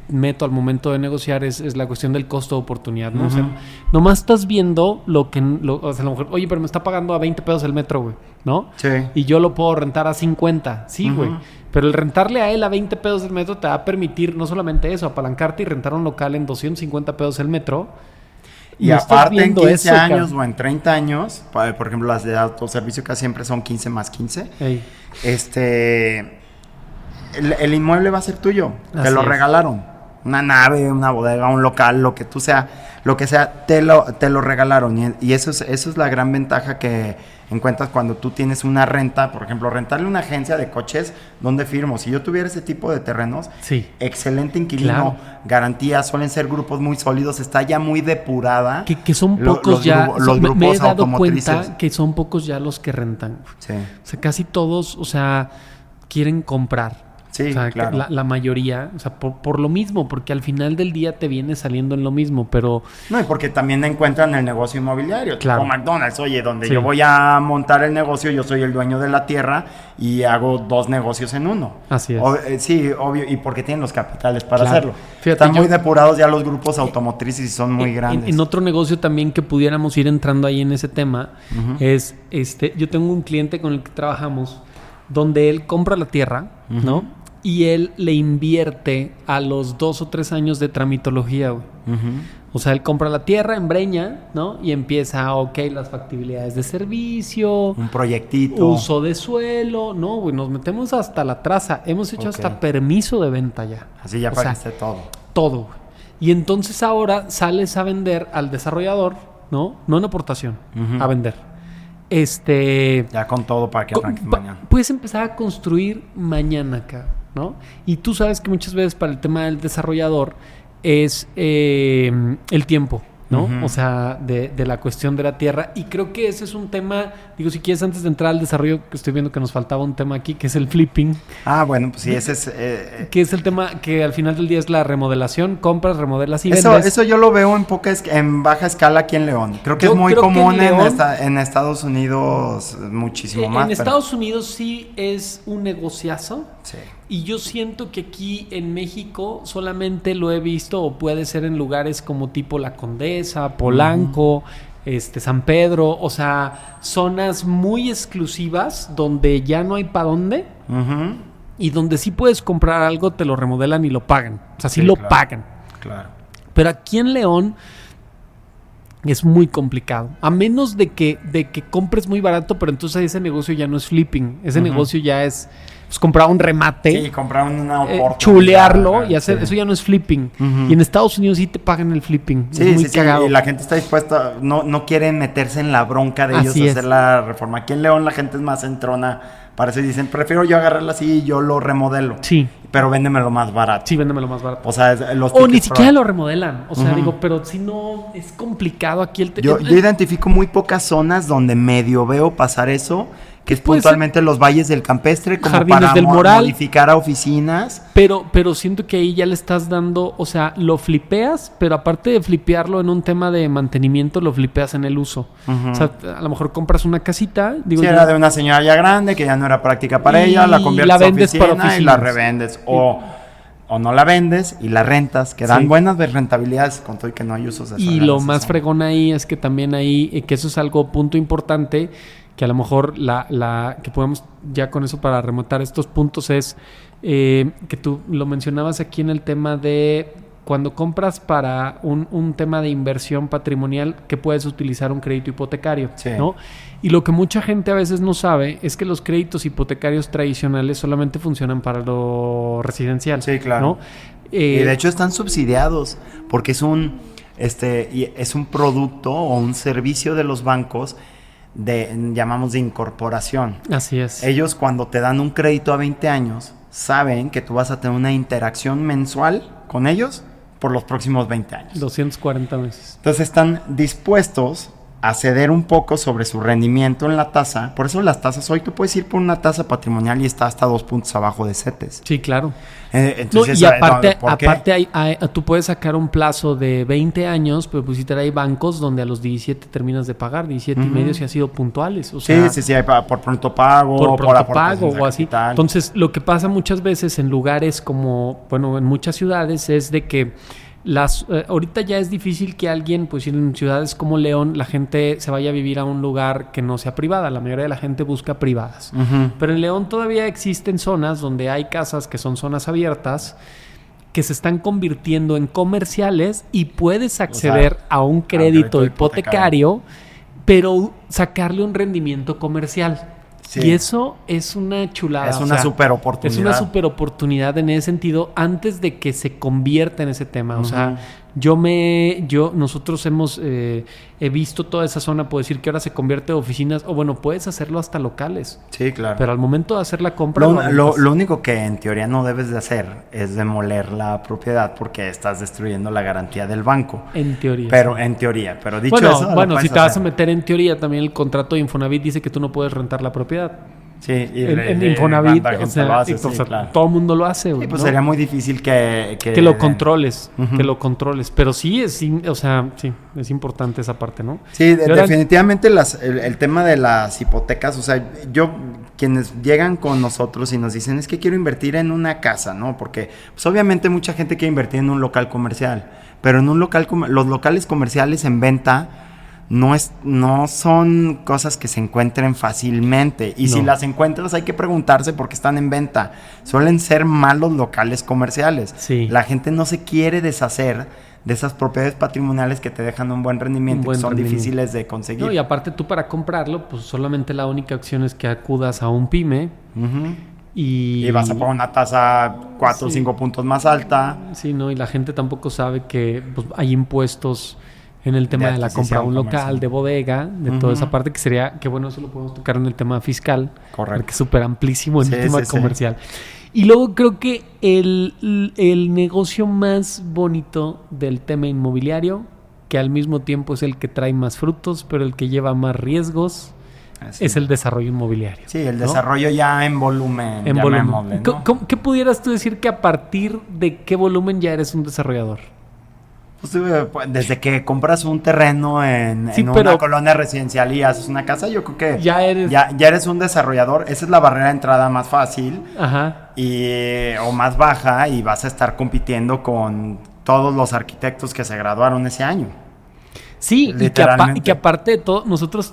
meto al momento de negociar es la cuestión del costo de oportunidad, ¿no? O sea, nomás estás viendo o sea, a lo mejor, oye, pero me está pagando a 20 pesos el metro, güey, ¿no? Sí. Y yo lo puedo rentar a 50, sí, güey. Pero el rentarle a él a 20 pesos el metro te va a permitir no solamente eso, apalancarte y rentar un local en 250 pesos el metro. Y aparte en 15 años o en 30 años, por ejemplo las de autoservicio que siempre son 15 más 15, el inmueble va a ser tuyo, te lo regalaron, una nave, una bodega, un local, lo que sea, te lo regalaron y eso es la gran ventaja que encuentras cuando tú tienes una renta, por ejemplo, rentarle una agencia de coches, ¿dónde firmo? Si yo tuviera ese tipo de terrenos, sí, excelente inquilino, garantías, suelen ser grupos muy sólidos, está ya muy depurada. Que son pocos los grupos me he dado cuenta que son pocos ya los que rentan. Sí. O sea, casi todos, o sea, quieren comprar. Sí, o sea, claro. La mayoría, o sea, por lo mismo, porque al final del día te viene saliendo en lo mismo, pero... No, y porque también encuentran el negocio inmobiliario, claro. Tipo McDonald's, oye, donde yo voy a montar el negocio, yo soy el dueño de la tierra y hago 2 negocios en uno. Así es. Sí, obvio, y porque tienen los capitales para hacerlo. Fíjate, están muy depurados ya los grupos automotrices y son muy grandes. En otro negocio también que pudiéramos ir entrando ahí en ese tema, es, yo tengo un cliente con el que trabajamos, donde él compra la tierra, ¿no? Y él le invierte a los 2 o 3 años de tramitología, güey. O sea, él compra la tierra en breña, ¿no? Y empieza, las factibilidades de servicio. Un proyectito. Uso de suelo. No, güey, nos metemos hasta la traza. Hemos hecho hasta permiso de venta ya. Así ya pagaste todo. Todo, güey. Y entonces ahora sales a vender al desarrollador, ¿no? No en aportación, a vender. Ya con todo para que arranques mañana. Puedes empezar a construir mañana, cabrón, ¿no? Y tú sabes que muchas veces para el tema del desarrollador es el tiempo, ¿no? O sea, de la cuestión de la tierra. Y creo que ese es un tema, digo, si quieres, antes de entrar al desarrollo, que estoy viendo que nos faltaba un tema aquí, que es el flipping. Ah, bueno, pues sí, ese es... que es el tema que al final del día es la remodelación, compras, remodelas y vendes. Eso yo lo veo en baja escala aquí en León. Creo que es muy común en Estados Unidos, muchísimo más. En Estados Unidos sí es un negociazo. Sí. Y yo siento que aquí en México solamente lo he visto, o puede ser en lugares como tipo La Condesa, Polanco, San Pedro, o sea, zonas muy exclusivas donde ya no hay para dónde, y donde sí puedes comprar algo, te lo remodelan y lo pagan. O sea, sí lo pagan. Claro. Pero aquí en León es muy complicado. A menos de que compres muy barato, pero entonces ese negocio ya no es flipping. Ese negocio ya es comprar un remate. Sí, comprar una oportunidad. Chulearlo y hacer... Eso ya no es flipping. Y en Estados Unidos sí te pagan el flipping. Sí, es muy cagado. Y la gente está dispuesta... No quieren meterse en la bronca de ellos hacer la reforma. Aquí en León la gente es más entrona. Parece que dicen, prefiero yo agarrarla así y yo lo remodelo. Sí. Pero véndemelo más barato. Sí, véndemelo más barato. O sea, o ni siquiera lo remodelan. O sea, digo, pero si no, es complicado aquí el Yo identifico muy pocas zonas donde medio veo pasar eso, que es puntualmente los valles del Campestre, como Jardines para del Moral, modificar a oficinas. Pero siento que ahí ya le estás dando, o sea, lo flipeas, pero aparte de flipearlo en un tema de mantenimiento, lo flipeas en el uso. O sea, a lo mejor compras una casita. Digo, sí, era de una señora ya grande, que ya no era práctica para ella, la conviertes a oficina y la revendes. O no la vendes y la rentas, que dan buenas rentabilidades con todo y que no hay usos de y lo más fregón ahí es que también ahí, que eso es algo punto importante, que a lo mejor que podemos ya con eso para rematar estos puntos es que tú lo mencionabas aquí en el tema de cuando compras para un tema de inversión patrimonial, que puedes utilizar un crédito hipotecario, ¿no? Y lo que mucha gente a veces no sabe es que los créditos hipotecarios tradicionales solamente funcionan para lo residencial. Sí, claro. ¿no? Y de hecho están subsidiados porque es un producto o un servicio de los bancos llamamos de incorporación. Así es. Ellos cuando te dan un crédito a 20 años saben que tú vas a tener una interacción mensual con ellos por los próximos 20 años. 240 meses. Entonces están dispuestos a ceder un poco sobre su rendimiento en la tasa. Por eso las tasas, hoy tú puedes ir por una tasa patrimonial y está hasta 2 puntos abajo de CETES. Sí, claro. Entonces, y aparte, ¿por qué? aparte tú puedes sacar un plazo de 20 años, pero pues hay bancos donde a los 17 terminas de pagar, 17 y medio si has sido puntuales. O sea, sí, hay por pronto pago, por pronto pago aportaciones o a así. capital. Entonces, lo que pasa muchas veces en lugares como, bueno, en muchas ciudades es de que ahorita ya es difícil que alguien, pues en ciudades como León, la gente se vaya a vivir a un lugar que no sea privada. La mayoría de la gente busca privadas. Pero en León todavía existen zonas donde hay casas que son zonas abiertas que se están convirtiendo en comerciales y puedes acceder a un crédito hipotecario, pero sacarle un rendimiento comercial. Sí. Y eso es una chulada. Es una super oportunidad. Es una super oportunidad en ese sentido antes de que se convierta en ese tema. O sea, nosotros he visto toda esa zona, puedo decir que ahora se convierte en oficinas, o bueno, puedes hacerlo hasta locales. Sí, claro. Pero al momento de hacer la compra... Lo único que en teoría no debes de hacer es demoler la propiedad porque estás destruyendo la garantía del banco. En teoría. Pero en teoría. Pero dicho eso... Bueno, si te vas a meter en teoría, también el contrato de Infonavit dice que tú no puedes rentar la propiedad. Sí, y en Infonavit, claro. Todo el mundo lo hace. Sí, pues sería muy difícil que lo controles, que lo controles. Pero sí, es importante esa parte, ¿no? Sí, definitivamente el tema de las hipotecas, o sea, quienes llegan con nosotros y nos dicen, es que quiero invertir en una casa, ¿no? Porque, pues obviamente mucha gente quiere invertir en un local comercial, pero en los locales comerciales en venta no son cosas que se encuentren fácilmente. Y si las encuentras hay que preguntarse por qué están en venta. Suelen ser malos locales comerciales. Sí. La gente no se quiere deshacer de esas propiedades patrimoniales que te dejan un buen rendimiento y son difíciles de conseguir. No, y aparte tú para comprarlo, pues solamente la única opción es que acudas a un pyme. Y vas a poner una tasa 4 o 5 puntos más alta. Sí, no, y la gente tampoco sabe que pues, hay impuestos en el tema de la compra de un local, de bodega, de toda esa parte que bueno, eso lo podemos tocar en el tema fiscal. Correcto. Porque es súper amplísimo en el tema comercial. Y luego creo que el negocio más bonito del tema inmobiliario, que al mismo tiempo es el que trae más frutos, pero el que lleva más riesgos, es el desarrollo inmobiliario. Sí, el desarrollo ya en volumen. ¿No? ¿Qué pudieras tú decir que a partir de qué volumen ya eres un desarrollador? Pues, desde que compras un terreno en una colonia residencial y haces una casa, yo creo que ya eres un desarrollador. Esa es la barrera de entrada más fácil o más baja, y vas a estar compitiendo con todos los arquitectos que se graduaron ese año. Sí, y que aparte de todo, nosotros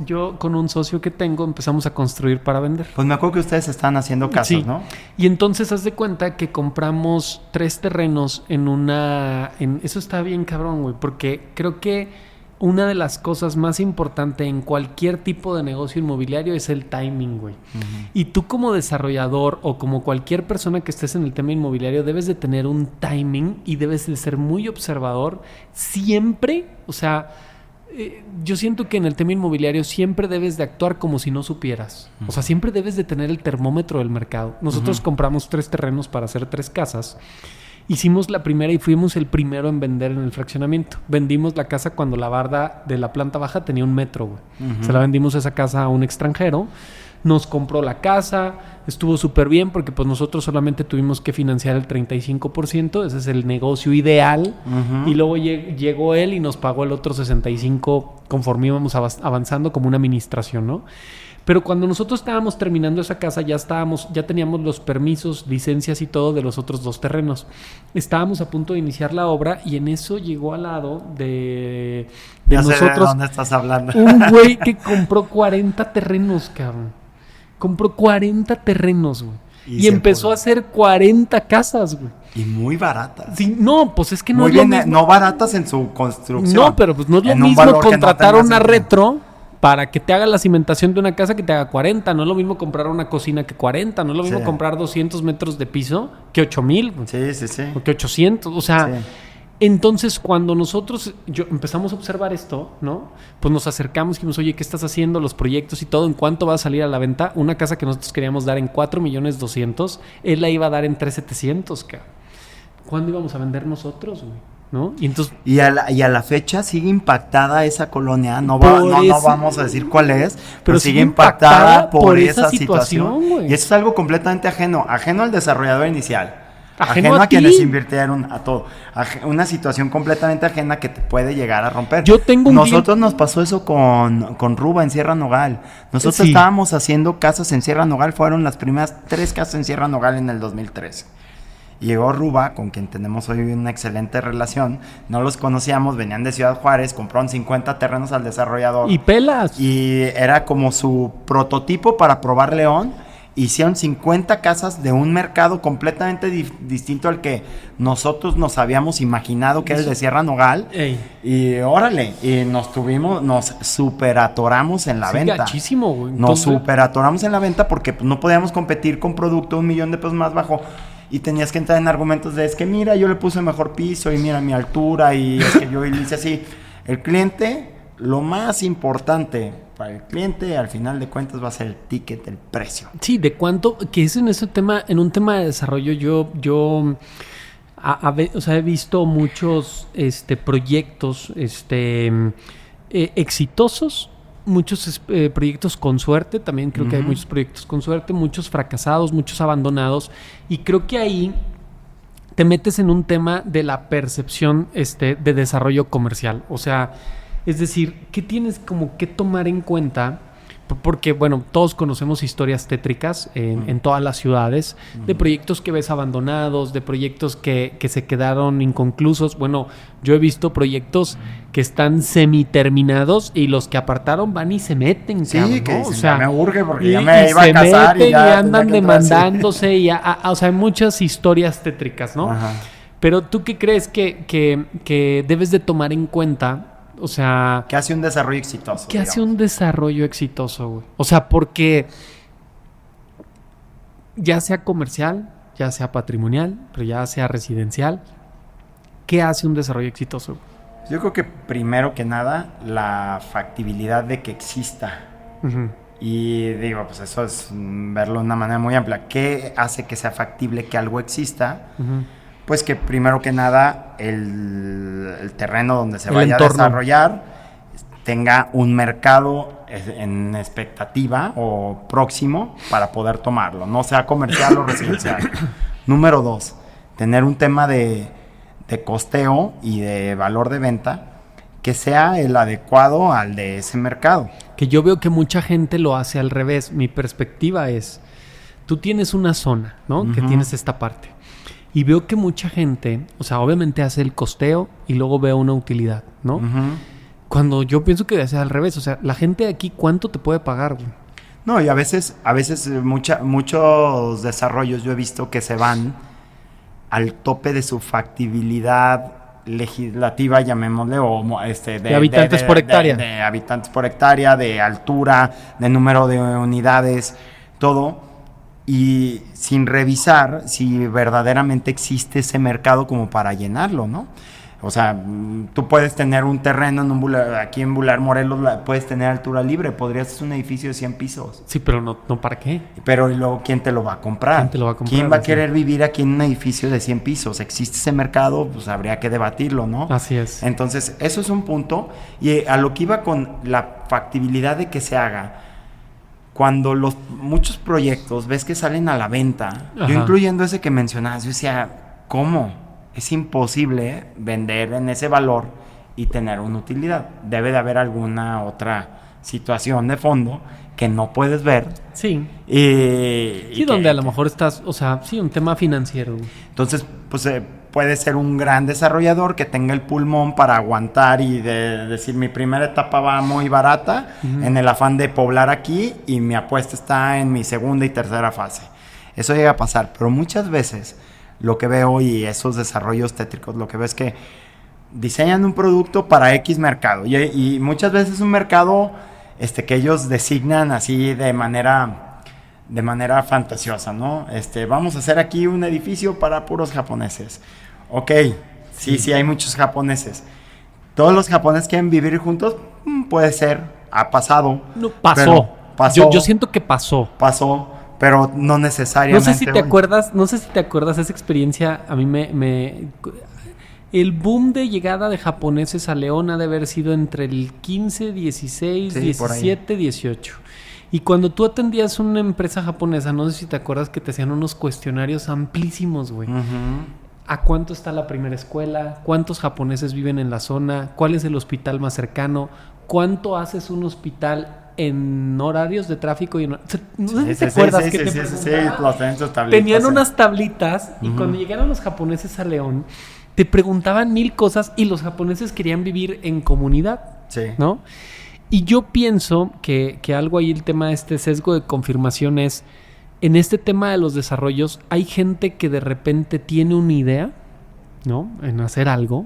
yo con un socio que tengo, empezamos a construir para vender. Pues me acuerdo que ustedes están haciendo casas, ¿no? Y entonces haz de cuenta que compramos 3 terrenos eso está bien cabrón, güey, porque creo que una de las cosas más importantes en cualquier tipo de negocio inmobiliario es el timing, güey. Y tú como desarrollador o como cualquier persona que estés en el tema inmobiliario debes de tener un timing y debes de ser muy observador siempre. O sea, yo siento que en el tema inmobiliario siempre debes de actuar como si no supieras. O sea, siempre debes de tener el termómetro del mercado. Nosotros compramos 3 terrenos para hacer 3 casas. Hicimos la primera y fuimos el primero en vender en el fraccionamiento. Vendimos la casa cuando la barda de la planta baja tenía 1 metro, güey. Se la vendimos esa casa a un extranjero. Nos compró la casa, estuvo súper bien porque pues nosotros solamente tuvimos que financiar el 35%, ese es el negocio ideal. Y luego llegó él y nos pagó el otro 65% conforme íbamos avanzando como una administración, ¿no? Pero cuando nosotros estábamos terminando esa casa, ya teníamos los permisos, licencias y todo de los otros 2 terrenos. Estábamos a punto de iniciar la obra y en eso llegó al lado de nosotros. Sé de dónde estás hablando. Un güey que compró 40 terrenos, cabrón. Compró 40 terrenos, güey. Y empezó a hacer 40 casas, güey. Y muy baratas. Sí, no, pues es que no muy es bien, lo mismo. No baratas en su construcción. No, pero pues no es lo mismo contratar una retro para que te haga la cimentación de una casa que te haga 40. No es lo mismo comprar una cocina que 40. No es lo mismo comprar 200 metros de piso que 8,000. Sí. O que 800. O sea, entonces cuando nosotros empezamos a observar esto, ¿no? Pues nos acercamos y dijimos, oye, ¿qué estás haciendo? Los proyectos y todo. ¿En cuánto va a salir a la venta? Una casa que nosotros queríamos dar en 4,200,000. Él la iba a dar en 3,700,000, cabrón. ¿Cuándo íbamos a vender nosotros, güey? ¿no? Y entonces... Y a la fecha sigue impactada esa colonia, no vamos a decir cuál es, pero sigue impactada por esa situación. Y eso es algo completamente ajeno al desarrollador inicial. Ajeno a quienes invirtieron, a todo. Una situación completamente ajena que te puede llegar a romper. Nosotros nos pasó eso con Ruba en Sierra Nogal. Nosotros estábamos haciendo casas en Sierra Nogal, fueron las primeras 3 casas en Sierra Nogal en el 2013. Llegó Ruba, con quien tenemos hoy una excelente relación. No los conocíamos, venían de Ciudad Juárez, compraron 50 terrenos al desarrollador. Y pelas. Y era como su prototipo para probar León. Hicieron 50 casas de un mercado completamente distinto al que nosotros nos habíamos imaginado que era el de Sierra Nogal. Ey. Y órale, y nos superatoramos en la venta. Gachísimo, güey. Nos superatoramos en la venta porque pues, no podíamos competir con producto $1 millón más bajo. Y tenías que entrar en argumentos de, es que mira, yo le puse mejor piso y mira mi altura y es que yo le hice así. El cliente, lo más importante para el cliente, al final de cuentas, va a ser el ticket, el precio. Sí, de cuánto, que es en un tema de desarrollo, yo he visto muchos proyectos exitosos, muchos proyectos con suerte, también creo que hay muchos proyectos con suerte, muchos fracasados, muchos abandonados, y creo que ahí te metes en un tema de la percepción de desarrollo comercial, o sea, es decir, ¿qué tienes como que tomar en cuenta? Porque, bueno, todos conocemos historias tétricas en todas las ciudades, de proyectos que ves abandonados, de proyectos que se quedaron inconclusos. Bueno, yo he visto proyectos que están semiterminados y los que apartaron van y se meten. Sí, cabrón, que ¿no? O sea, ya me urge porque ya me iba a casar y andan demandándose. O sea, hay muchas historias tétricas, ¿no? Ajá. Pero ¿tú qué crees que debes de tomar en cuenta? O sea... ¿Qué hace un desarrollo exitoso? ¿Qué hace un desarrollo exitoso, güey? O sea, porque ya sea comercial, ya sea patrimonial, pero ya sea residencial, ¿qué hace un desarrollo exitoso? Yo creo que primero que nada, la factibilidad de que exista. Uh-huh. Y digo, pues eso es verlo de una manera muy amplia. ¿Qué hace que sea factible que algo exista? Uh-huh. Pues que primero que nada el terreno donde se vaya a desarrollar tenga un mercado en expectativa o próximo para poder tomarlo, no sea comercial o residencial. Número 2, tener un tema de costeo y de valor de venta que sea el adecuado al de ese mercado. Que yo veo que mucha gente lo hace al revés. Mi perspectiva es, tú tienes una zona, ¿no? Uh-huh. Que tienes esta parte. Y veo que mucha gente, o sea, obviamente hace el costeo y luego ve una utilidad, ¿no? Uh-huh. Cuando yo pienso que debe ser al revés, o sea, la gente de aquí, ¿cuánto te puede pagar, güey? No, y a veces muchos desarrollos yo he visto que se van al tope de su factibilidad legislativa, llamémosle, o de habitantes por hectárea. De habitantes por hectárea, de altura, de número de unidades, todo. Y sin revisar si verdaderamente existe ese mercado como para llenarlo, ¿no? O sea, tú puedes tener un terreno aquí en Boulevard Morelos, puedes tener altura libre, podrías hacer un edificio de 100 pisos. Sí, pero no ¿para qué? Pero y luego, ¿quién te lo va a comprar? ¿Quién te lo va a comprar? ¿Quién va a querer vivir aquí en un edificio de 100 pisos? ¿Existe ese mercado? Pues habría que debatirlo, ¿no? Así es. Entonces, eso es un punto. Y a lo que iba con la factibilidad de que se haga, cuando muchos proyectos ves que salen a la venta, yo incluyendo ese que mencionabas, yo decía, ¿cómo? Es imposible vender en ese valor y tener una utilidad. Debe de haber alguna otra situación de fondo que no puedes ver. Sí. Y donde a lo mejor estás, o sea, sí, un tema financiero. Entonces, pues puede ser un gran desarrollador que tenga el pulmón para aguantar y decir, mi primera etapa va muy barata, uh-huh, en el afán de poblar aquí, y mi apuesta está en mi segunda y tercera fase. Eso llega a pasar, pero muchas veces lo que veo, y esos desarrollos tétricos, lo que veo es que diseñan un producto para X mercado, y muchas veces un mercado que ellos designan así de manera fantasiosa, ¿no? Vamos a hacer aquí un edificio para puros japoneses. Ok, sí, hay muchos japoneses. ¿Todos los japoneses quieren vivir juntos? Puede ser, ha pasado. No, pasó. Yo siento que pasó. Pasó, pero no necesariamente. No sé si te acuerdas esa experiencia. A mí el boom de llegada de japoneses a León ha de haber sido entre el 15, 16, 17, 18. Y cuando tú atendías una empresa japonesa, no sé si te acuerdas que te hacían unos cuestionarios amplísimos, güey. ¿A cuánto está la primera escuela? ¿Cuántos japoneses viven en la zona? ¿Cuál es el hospital más cercano? ¿Cuánto haces un hospital en horarios de tráfico? No sé si te acuerdas que tenían unas tablitas y cuando llegaron los japoneses a León, te preguntaban 1000 cosas y los japoneses querían vivir en comunidad, ¿no? Y yo pienso que algo ahí, el tema de este sesgo de confirmación es, en este tema de los desarrollos, hay gente que de repente tiene una idea, ¿no? En hacer algo,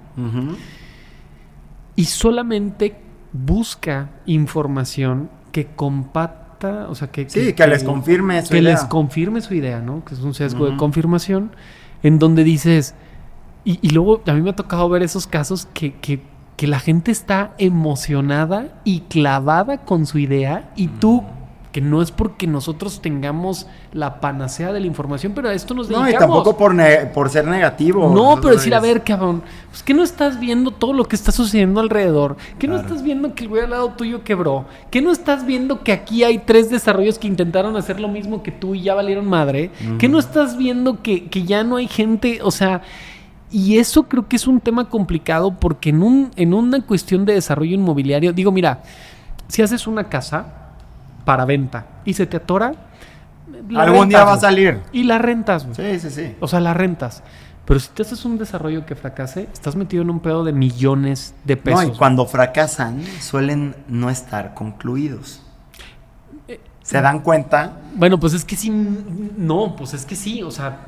y solamente busca información que compacta, o sea, que les confirme su idea. Que les confirme su idea, ¿no? Que es un sesgo de confirmación, en donde dices... Y luego a mí me ha tocado ver esos casos que la gente está emocionada y clavada con su idea y tú, que no es porque nosotros tengamos la panacea de la información, pero a esto nos dedicamos. No, y tampoco por ser negativo. No, pero decir, a ver, cabrón, pues ¿qué no estás viendo todo lo que está sucediendo alrededor? ¿Qué no estás viendo que el güey al lado tuyo quebró? ¿Qué no estás viendo que aquí hay 3 desarrollos que intentaron hacer lo mismo que tú y ya valieron madre? ¿Qué no estás viendo que ya no hay gente? O sea... Y eso creo que es un tema complicado porque en una cuestión de desarrollo inmobiliario, digo, mira, si haces una casa para venta y se te atora, algún día va a salir. Y la rentas, güey. Sí. O sea, la rentas. Pero si te haces un desarrollo que fracase, estás metido en un pedo de millones de pesos. No, y cuando fracasan, suelen no estar concluidos. ¿Se dan cuenta? Bueno, pues es que sí. No, pues es que sí, o sea...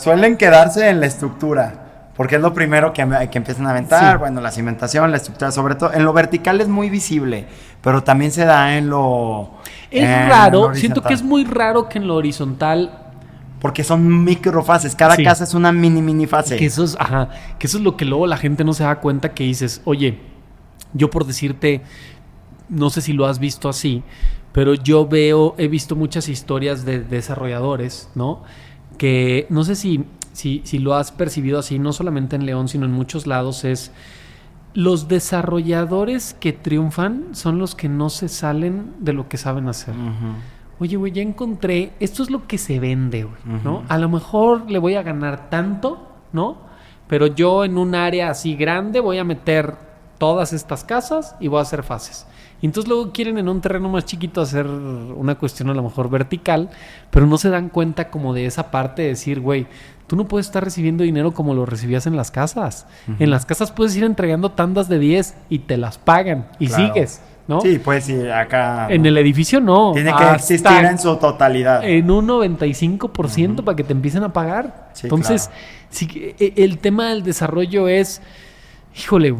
suelen quedarse en la estructura. Porque es lo primero que empiezan a aventar. Sí. Bueno, la cimentación, la estructura, sobre todo. En lo vertical es muy visible, pero también se da en lo... Es raro, siento que es muy raro que en lo horizontal... Porque son microfases, cada casa es una mini fase. Que eso es lo que luego la gente no se da cuenta, que dices, oye, yo por decirte, no sé si lo has visto así, pero he visto muchas historias de desarrolladores, ¿no? Que no sé si lo has percibido así, no solamente en León, sino en muchos lados, es los desarrolladores que triunfan son los que no se salen de lo que saben hacer. Oye, güey, ya encontré, esto es lo que se vende, güey, ¿no? A lo mejor le voy a ganar tanto, ¿no? Pero yo en un área así grande voy a meter todas estas casas y voy a hacer fases. Y entonces luego quieren en un terreno más chiquito hacer una cuestión a lo mejor vertical, pero no se dan cuenta como de esa parte de decir, güey, tú no puedes estar recibiendo dinero como lo recibías en las casas. En las casas puedes ir entregando tandas de 10 y te las pagan y sigues, ¿no? Sí, pues sí, acá... En el edificio no. Tiene que existir en su totalidad. En un 95% para que te empiecen a pagar. Sí, entonces, sí, el tema del desarrollo es... Híjole,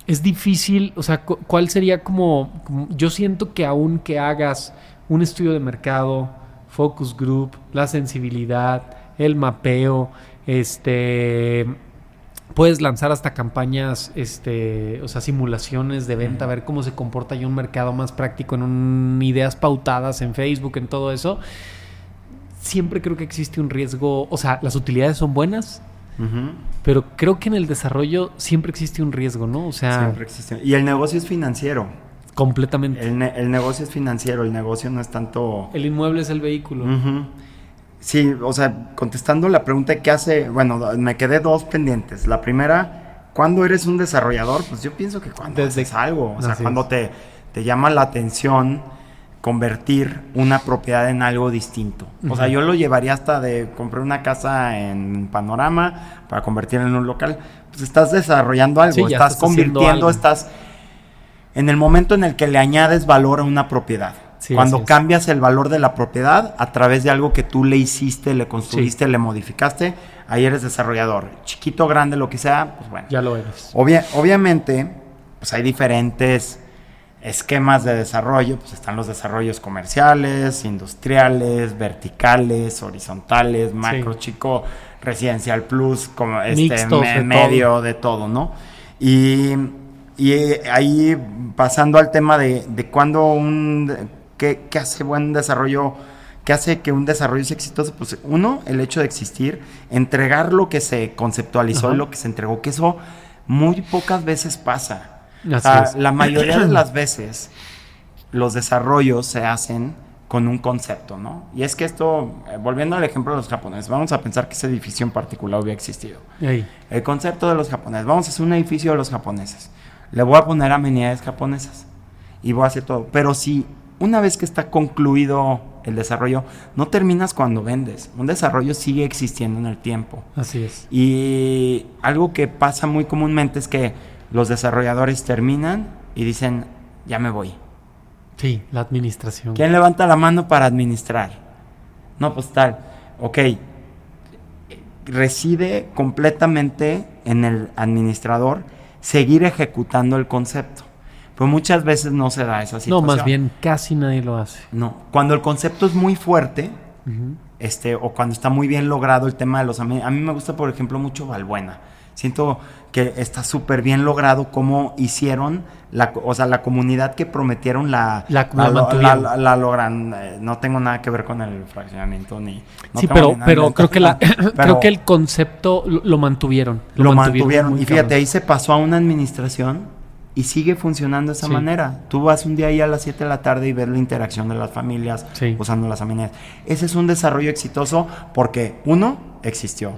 es difícil, o sea, ¿cuál sería como yo siento que aún que hagas un estudio de mercado, focus group, la sensibilidad, el mapeo, puedes lanzar hasta campañas, o sea, simulaciones de venta, a ver cómo se comporta ya un mercado más práctico en ideas pautadas en Facebook, en todo eso. Siempre creo que existe un riesgo, o sea, las utilidades son buenas, pero creo que en el desarrollo siempre existe un riesgo, ¿no? O sea, siempre existe. Y el negocio es financiero. Completamente. El negocio es financiero, el negocio no es tanto... El inmueble es el vehículo. Sí, o sea, contestando la pregunta que hace, bueno, me quedé 2 pendientes. La primera, ¿cuándo eres un desarrollador? Pues yo pienso que cuando haces algo, o sea, cuando te llama la atención convertir una propiedad en algo distinto. O sea, yo lo llevaría hasta de comprar una casa en Panorama para convertirla en un local. Pues estás desarrollando algo, estás convirtiendo, estás en el momento en el que le añades valor a una propiedad. Sí, cuando cambias el valor de la propiedad a través de algo que tú le hiciste, le construiste, le modificaste, ahí eres desarrollador. Chiquito, grande, lo que sea, pues bueno. Ya lo eres. Obviamente, pues hay diferentes esquemas de desarrollo. Pues están los desarrollos comerciales, industriales, verticales, horizontales, macro, chico, residencial plus, como mixtos, medio de todo, ¿no? Y ahí pasando al tema de cuando ¿qué hace buen desarrollo? ¿qué hace que un desarrollo sea exitoso? Pues uno, el hecho de existir, entregar lo que se conceptualizó y lo que se entregó, que eso muy pocas veces pasa. La mayoría de las veces los desarrollos se hacen con un concepto, ¿no? Y es que esto, volviendo al ejemplo de los japoneses, vamos a pensar que ese edificio en particular hubiera existido. El concepto de los japoneses, vamos a hacer un edificio de los japoneses, le voy a poner amenidades japonesas y voy a hacer todo, pero si una vez que está concluido el desarrollo, no terminas cuando vendes. Un desarrollo sigue existiendo en el tiempo. Así es. Y algo que pasa muy comúnmente es que los desarrolladores terminan y dicen, ya me voy. Sí, la administración. ¿Quién levanta la mano para administrar? No, pues tal. Ok. Reside completamente en el administrador seguir ejecutando el concepto. Pero muchas veces no se da esa situación. No, más bien casi nadie lo hace. No, cuando el concepto es muy fuerte, o cuando está muy bien logrado el tema de los amigos. A mí me gusta, por ejemplo, mucho Valbuena. Siento que está súper bien logrado cómo hicieron, la comunidad que prometieron la logran. No tengo nada que ver con el fraccionamiento ni. No sí, pero creo que creo que el concepto lo mantuvieron. Lo mantuvieron. Y fíjate, ahí se pasó a una administración. Y sigue funcionando de esa manera. Tú vas un día ahí a las 7 de la tarde y ves la interacción de las familias usando las amenidades. Ese es un desarrollo exitoso porque, uno, existió.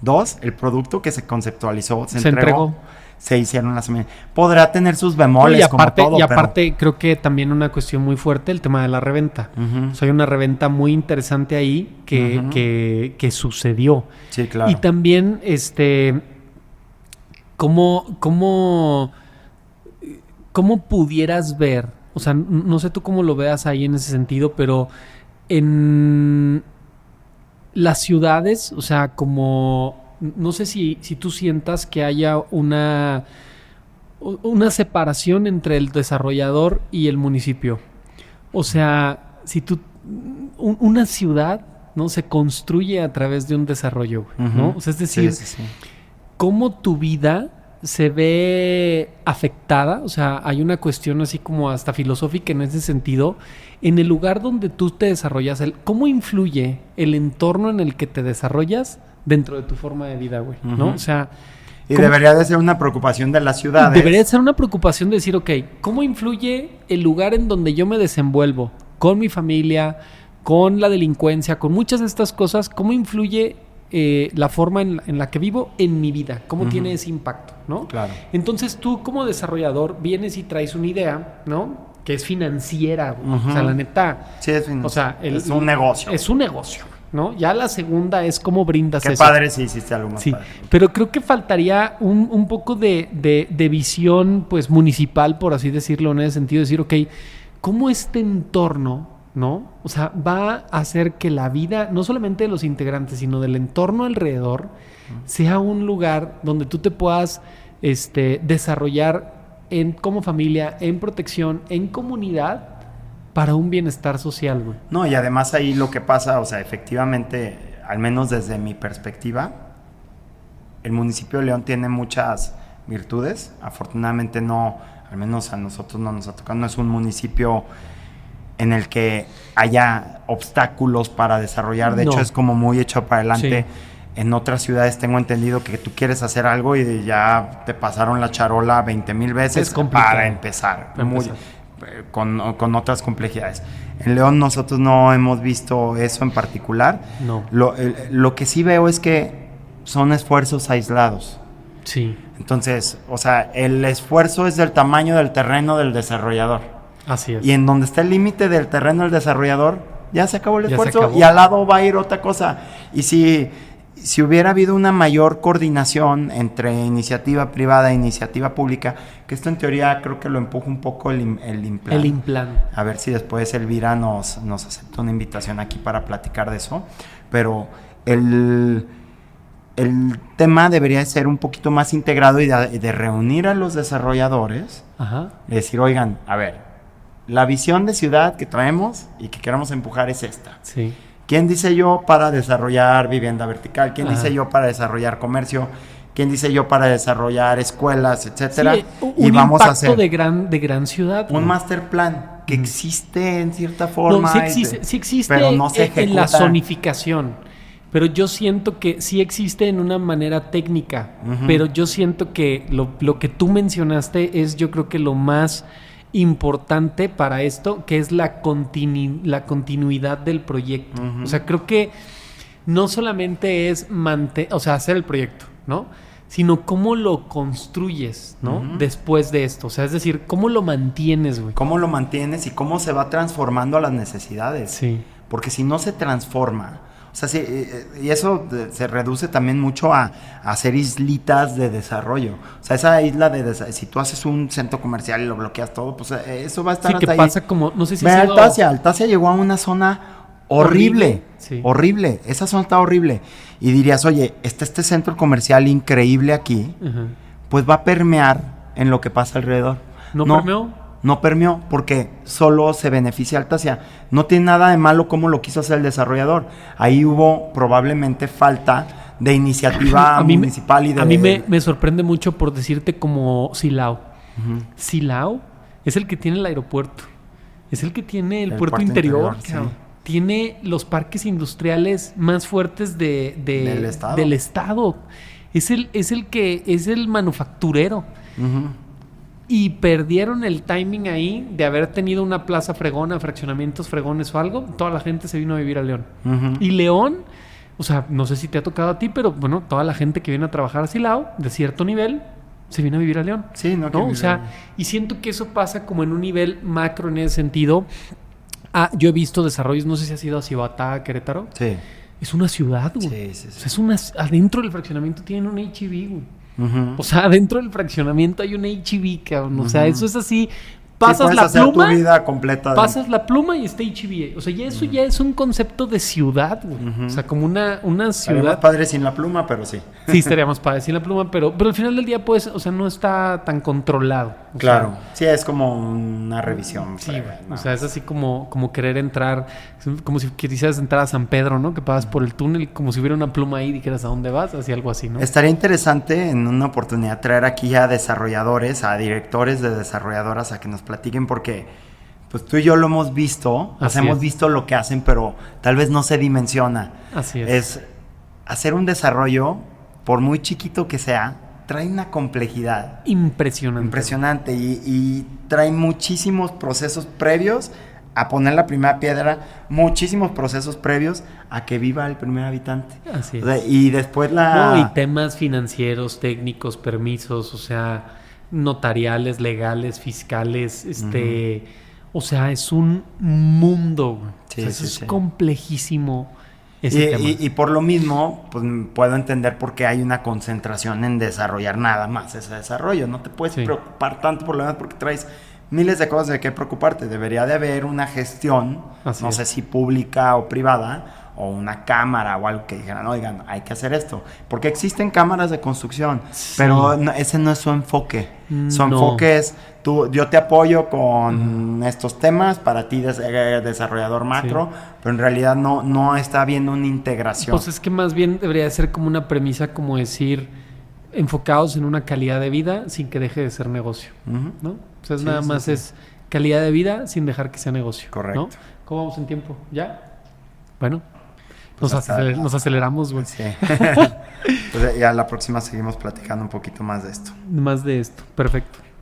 Dos, el producto que se conceptualizó, se entregó, se hicieron las amenidades. Podrá tener sus bemoles, aparte, creo que también una cuestión muy fuerte, el tema de la reventa. O sea, hay una reventa muy interesante ahí que sucedió. Sí, claro. Y también, ¿cómo pudieras ver? O sea, no sé tú cómo lo veas ahí en ese sentido, pero en las ciudades, o sea, como no sé si tú sientas que haya una separación entre el desarrollador y el municipio. O sea, si tú una ciudad, ¿no? Se construye a través de un desarrollo, ¿no? O sea, es decir, cómo tu vida se ve afectada, o sea, hay una cuestión así como hasta filosófica en ese sentido, en el lugar donde tú te desarrollas, ¿cómo influye el entorno en el que te desarrollas dentro de tu forma de vida, güey? ¿No? O sea, y debería de ser una preocupación de las ciudades. Debería de ser una preocupación de decir, ok, ¿cómo influye el lugar en donde yo me desenvuelvo con mi familia, con la delincuencia, con muchas de estas cosas? ¿Cómo influye la forma en la que vivo en mi vida? ¿Cómo tiene ese impacto? ¿No? Claro. Entonces tú como desarrollador vienes y traes una idea, ¿no? Que es financiera, o sea, la neta. Sí, es financiera. O sea, es un negocio. Es un negocio, ¿no? Ya la segunda es cómo brindas eso. Qué padre si hiciste algo más padre. Pero creo que faltaría un poco de visión, pues, municipal, por así decirlo, en ese sentido, decir, ok, ¿cómo este entorno, ¿no? O sea, va a hacer que la vida, no solamente de los integrantes, sino del entorno alrededor, sea un lugar donde tú te puedas desarrollar como familia, en protección, en comunidad, para un bienestar social, güey. No, y además ahí lo que pasa, o sea, efectivamente, al menos desde mi perspectiva, el municipio de León tiene muchas virtudes. Afortunadamente no, al menos a nosotros no nos ha tocado, no es un municipio en el que haya obstáculos para desarrollar. De hecho, es como muy hecho para adelante. Sí. En otras ciudades tengo entendido que tú quieres hacer algo y ya te pasaron la charola 20,000 veces para empezar. Con otras complejidades. En León nosotros no hemos visto eso en particular. No. Lo que sí veo es que son esfuerzos aislados. Sí. Entonces, o sea, el esfuerzo es del tamaño del terreno del desarrollador. Así es. Y en donde está el límite del terreno del desarrollador, ya se acabó el esfuerzo y al lado va a ir otra cosa. Y si hubiera habido una mayor coordinación entre iniciativa privada e iniciativa pública, que esto en teoría creo que lo empuja un poco el Implan. El Implan. A ver si después Elvira nos acepta una invitación aquí para platicar de eso. Pero el tema debería ser un poquito más integrado y de reunir a los desarrolladores. Ajá. Y decir, oigan, a ver, la visión de ciudad que traemos y que queremos empujar es esta. Sí. ¿Quién dice yo para desarrollar vivienda vertical? ¿Quién dice yo para desarrollar comercio? ¿Quién dice yo para desarrollar escuelas, etcétera? Sí, y vamos a hacer de gran ciudad. Un master plan. que existe en cierta forma. No, sí existe pero no se en la ejecuta. zonificación. Pero yo siento que sí existe en una manera técnica. Pero yo siento que lo que tú mencionaste es, yo creo que lo más importante para esto, que es la continuidad del proyecto. O sea, creo que no solamente es hacer el proyecto, ¿no? Sino cómo lo construyes, ¿no? Después de esto. O sea, es decir, cómo lo mantienes, güey. Cómo lo mantienes y cómo se va transformando a las necesidades. Sí. Porque si no se transforma, o sea, y eso se reduce también mucho a hacer islitas de desarrollo. O sea, esa isla si tú haces un centro comercial y lo bloqueas todo, pues eso va a estar hasta hasta ahí. Pasa como, no sé si Ve Altasia llegó a una zona horrible. Sí. Horrible. Esa zona está horrible. Y dirías, oye, este centro comercial increíble aquí, pues va a permear en lo que pasa alrededor. ¿No permeó? No permeó porque solo se beneficia Altasia. No tiene nada de malo como lo quiso hacer el desarrollador. Ahí hubo probablemente falta de iniciativa municipal y de... A mí me sorprende mucho por decirte como Silao. Silao es el que tiene el aeropuerto. Es el que tiene el puerto interior. Sí. Tiene los parques industriales más fuertes del estado. Es el manufacturero. Y perdieron el timing ahí de haber tenido una plaza fregona, fraccionamientos fregones o algo. Toda la gente se vino a vivir a León. Y León, o sea, no sé si te ha tocado a ti, pero bueno, toda la gente que viene a trabajar a Silao, de cierto nivel, se viene a vivir a León. Sí, ¿no? O sea, y siento que eso pasa como en un nivel macro en ese sentido. Yo he visto desarrollos, no sé si has ido a Cibatá, Querétaro. Sí. Es una ciudad, güey. Sí. O sea, adentro del fraccionamiento tienen un H-E-B, güey. O sea, dentro del fraccionamiento hay un H-E-B, cabrón. O sea, eso es así. Pasas la pluma. Tu vida completa. Pasas la pluma y está H-E-B. O sea, ya eso ya es un concepto de ciudad, güey. O sea, como una ciudad. Estaría más padre sin la pluma, pero sí. Sí, estaría más padre sin la pluma, pero al final del día, pues, o sea, no está tan controlado. Claro. Sí, es como una revisión. Sí, güey. O sea, es así como querer entrar, como si quisieras entrar a San Pedro, ¿no? Que pasas por el túnel, como si hubiera una pluma ahí y dijeras a dónde vas, así algo así, ¿no? Estaría interesante en una oportunidad traer aquí a desarrolladores, a directores de desarrolladoras a que nos platiquen, porque pues tú y yo lo hemos visto, hemos visto lo que hacen, pero tal vez no se dimensiona. Así es. Es hacer un desarrollo, por muy chiquito que sea, trae una complejidad impresionante y trae muchísimos procesos previos a poner la primera piedra, muchísimos procesos previos a que viva el primer habitante. Así es. O sea, y después y temas financieros, técnicos, permisos, o sea, notariales, legales, fiscales, o sea, es un mundo, sí, es complejísimo. Y por lo mismo, pues puedo entender por qué hay una concentración en desarrollar nada más ese desarrollo. No te puedes preocupar tanto por lo demás porque traes miles de cosas de qué preocuparte. Debería de haber una gestión, no sé si pública o privada, o una cámara o algo que dijeran, oigan, hay que hacer esto. Porque existen cámaras de construcción, pero ese no es su enfoque. Su enfoque es, yo te apoyo con estos temas para ti, desarrollador macro, pero en realidad no está habiendo una integración. Pues es que más bien debería ser como una premisa, como decir, enfocados en una calidad de vida sin que deje de ser negocio, ¿no? O sea, nada más es calidad de vida sin dejar que sea negocio. Correcto. ¿No? ¿Cómo vamos en tiempo? ¿Ya? Bueno, pues nos aceleramos, güey. Sí. Pues ya la próxima seguimos platicando un poquito más de esto. Más de esto. Perfecto.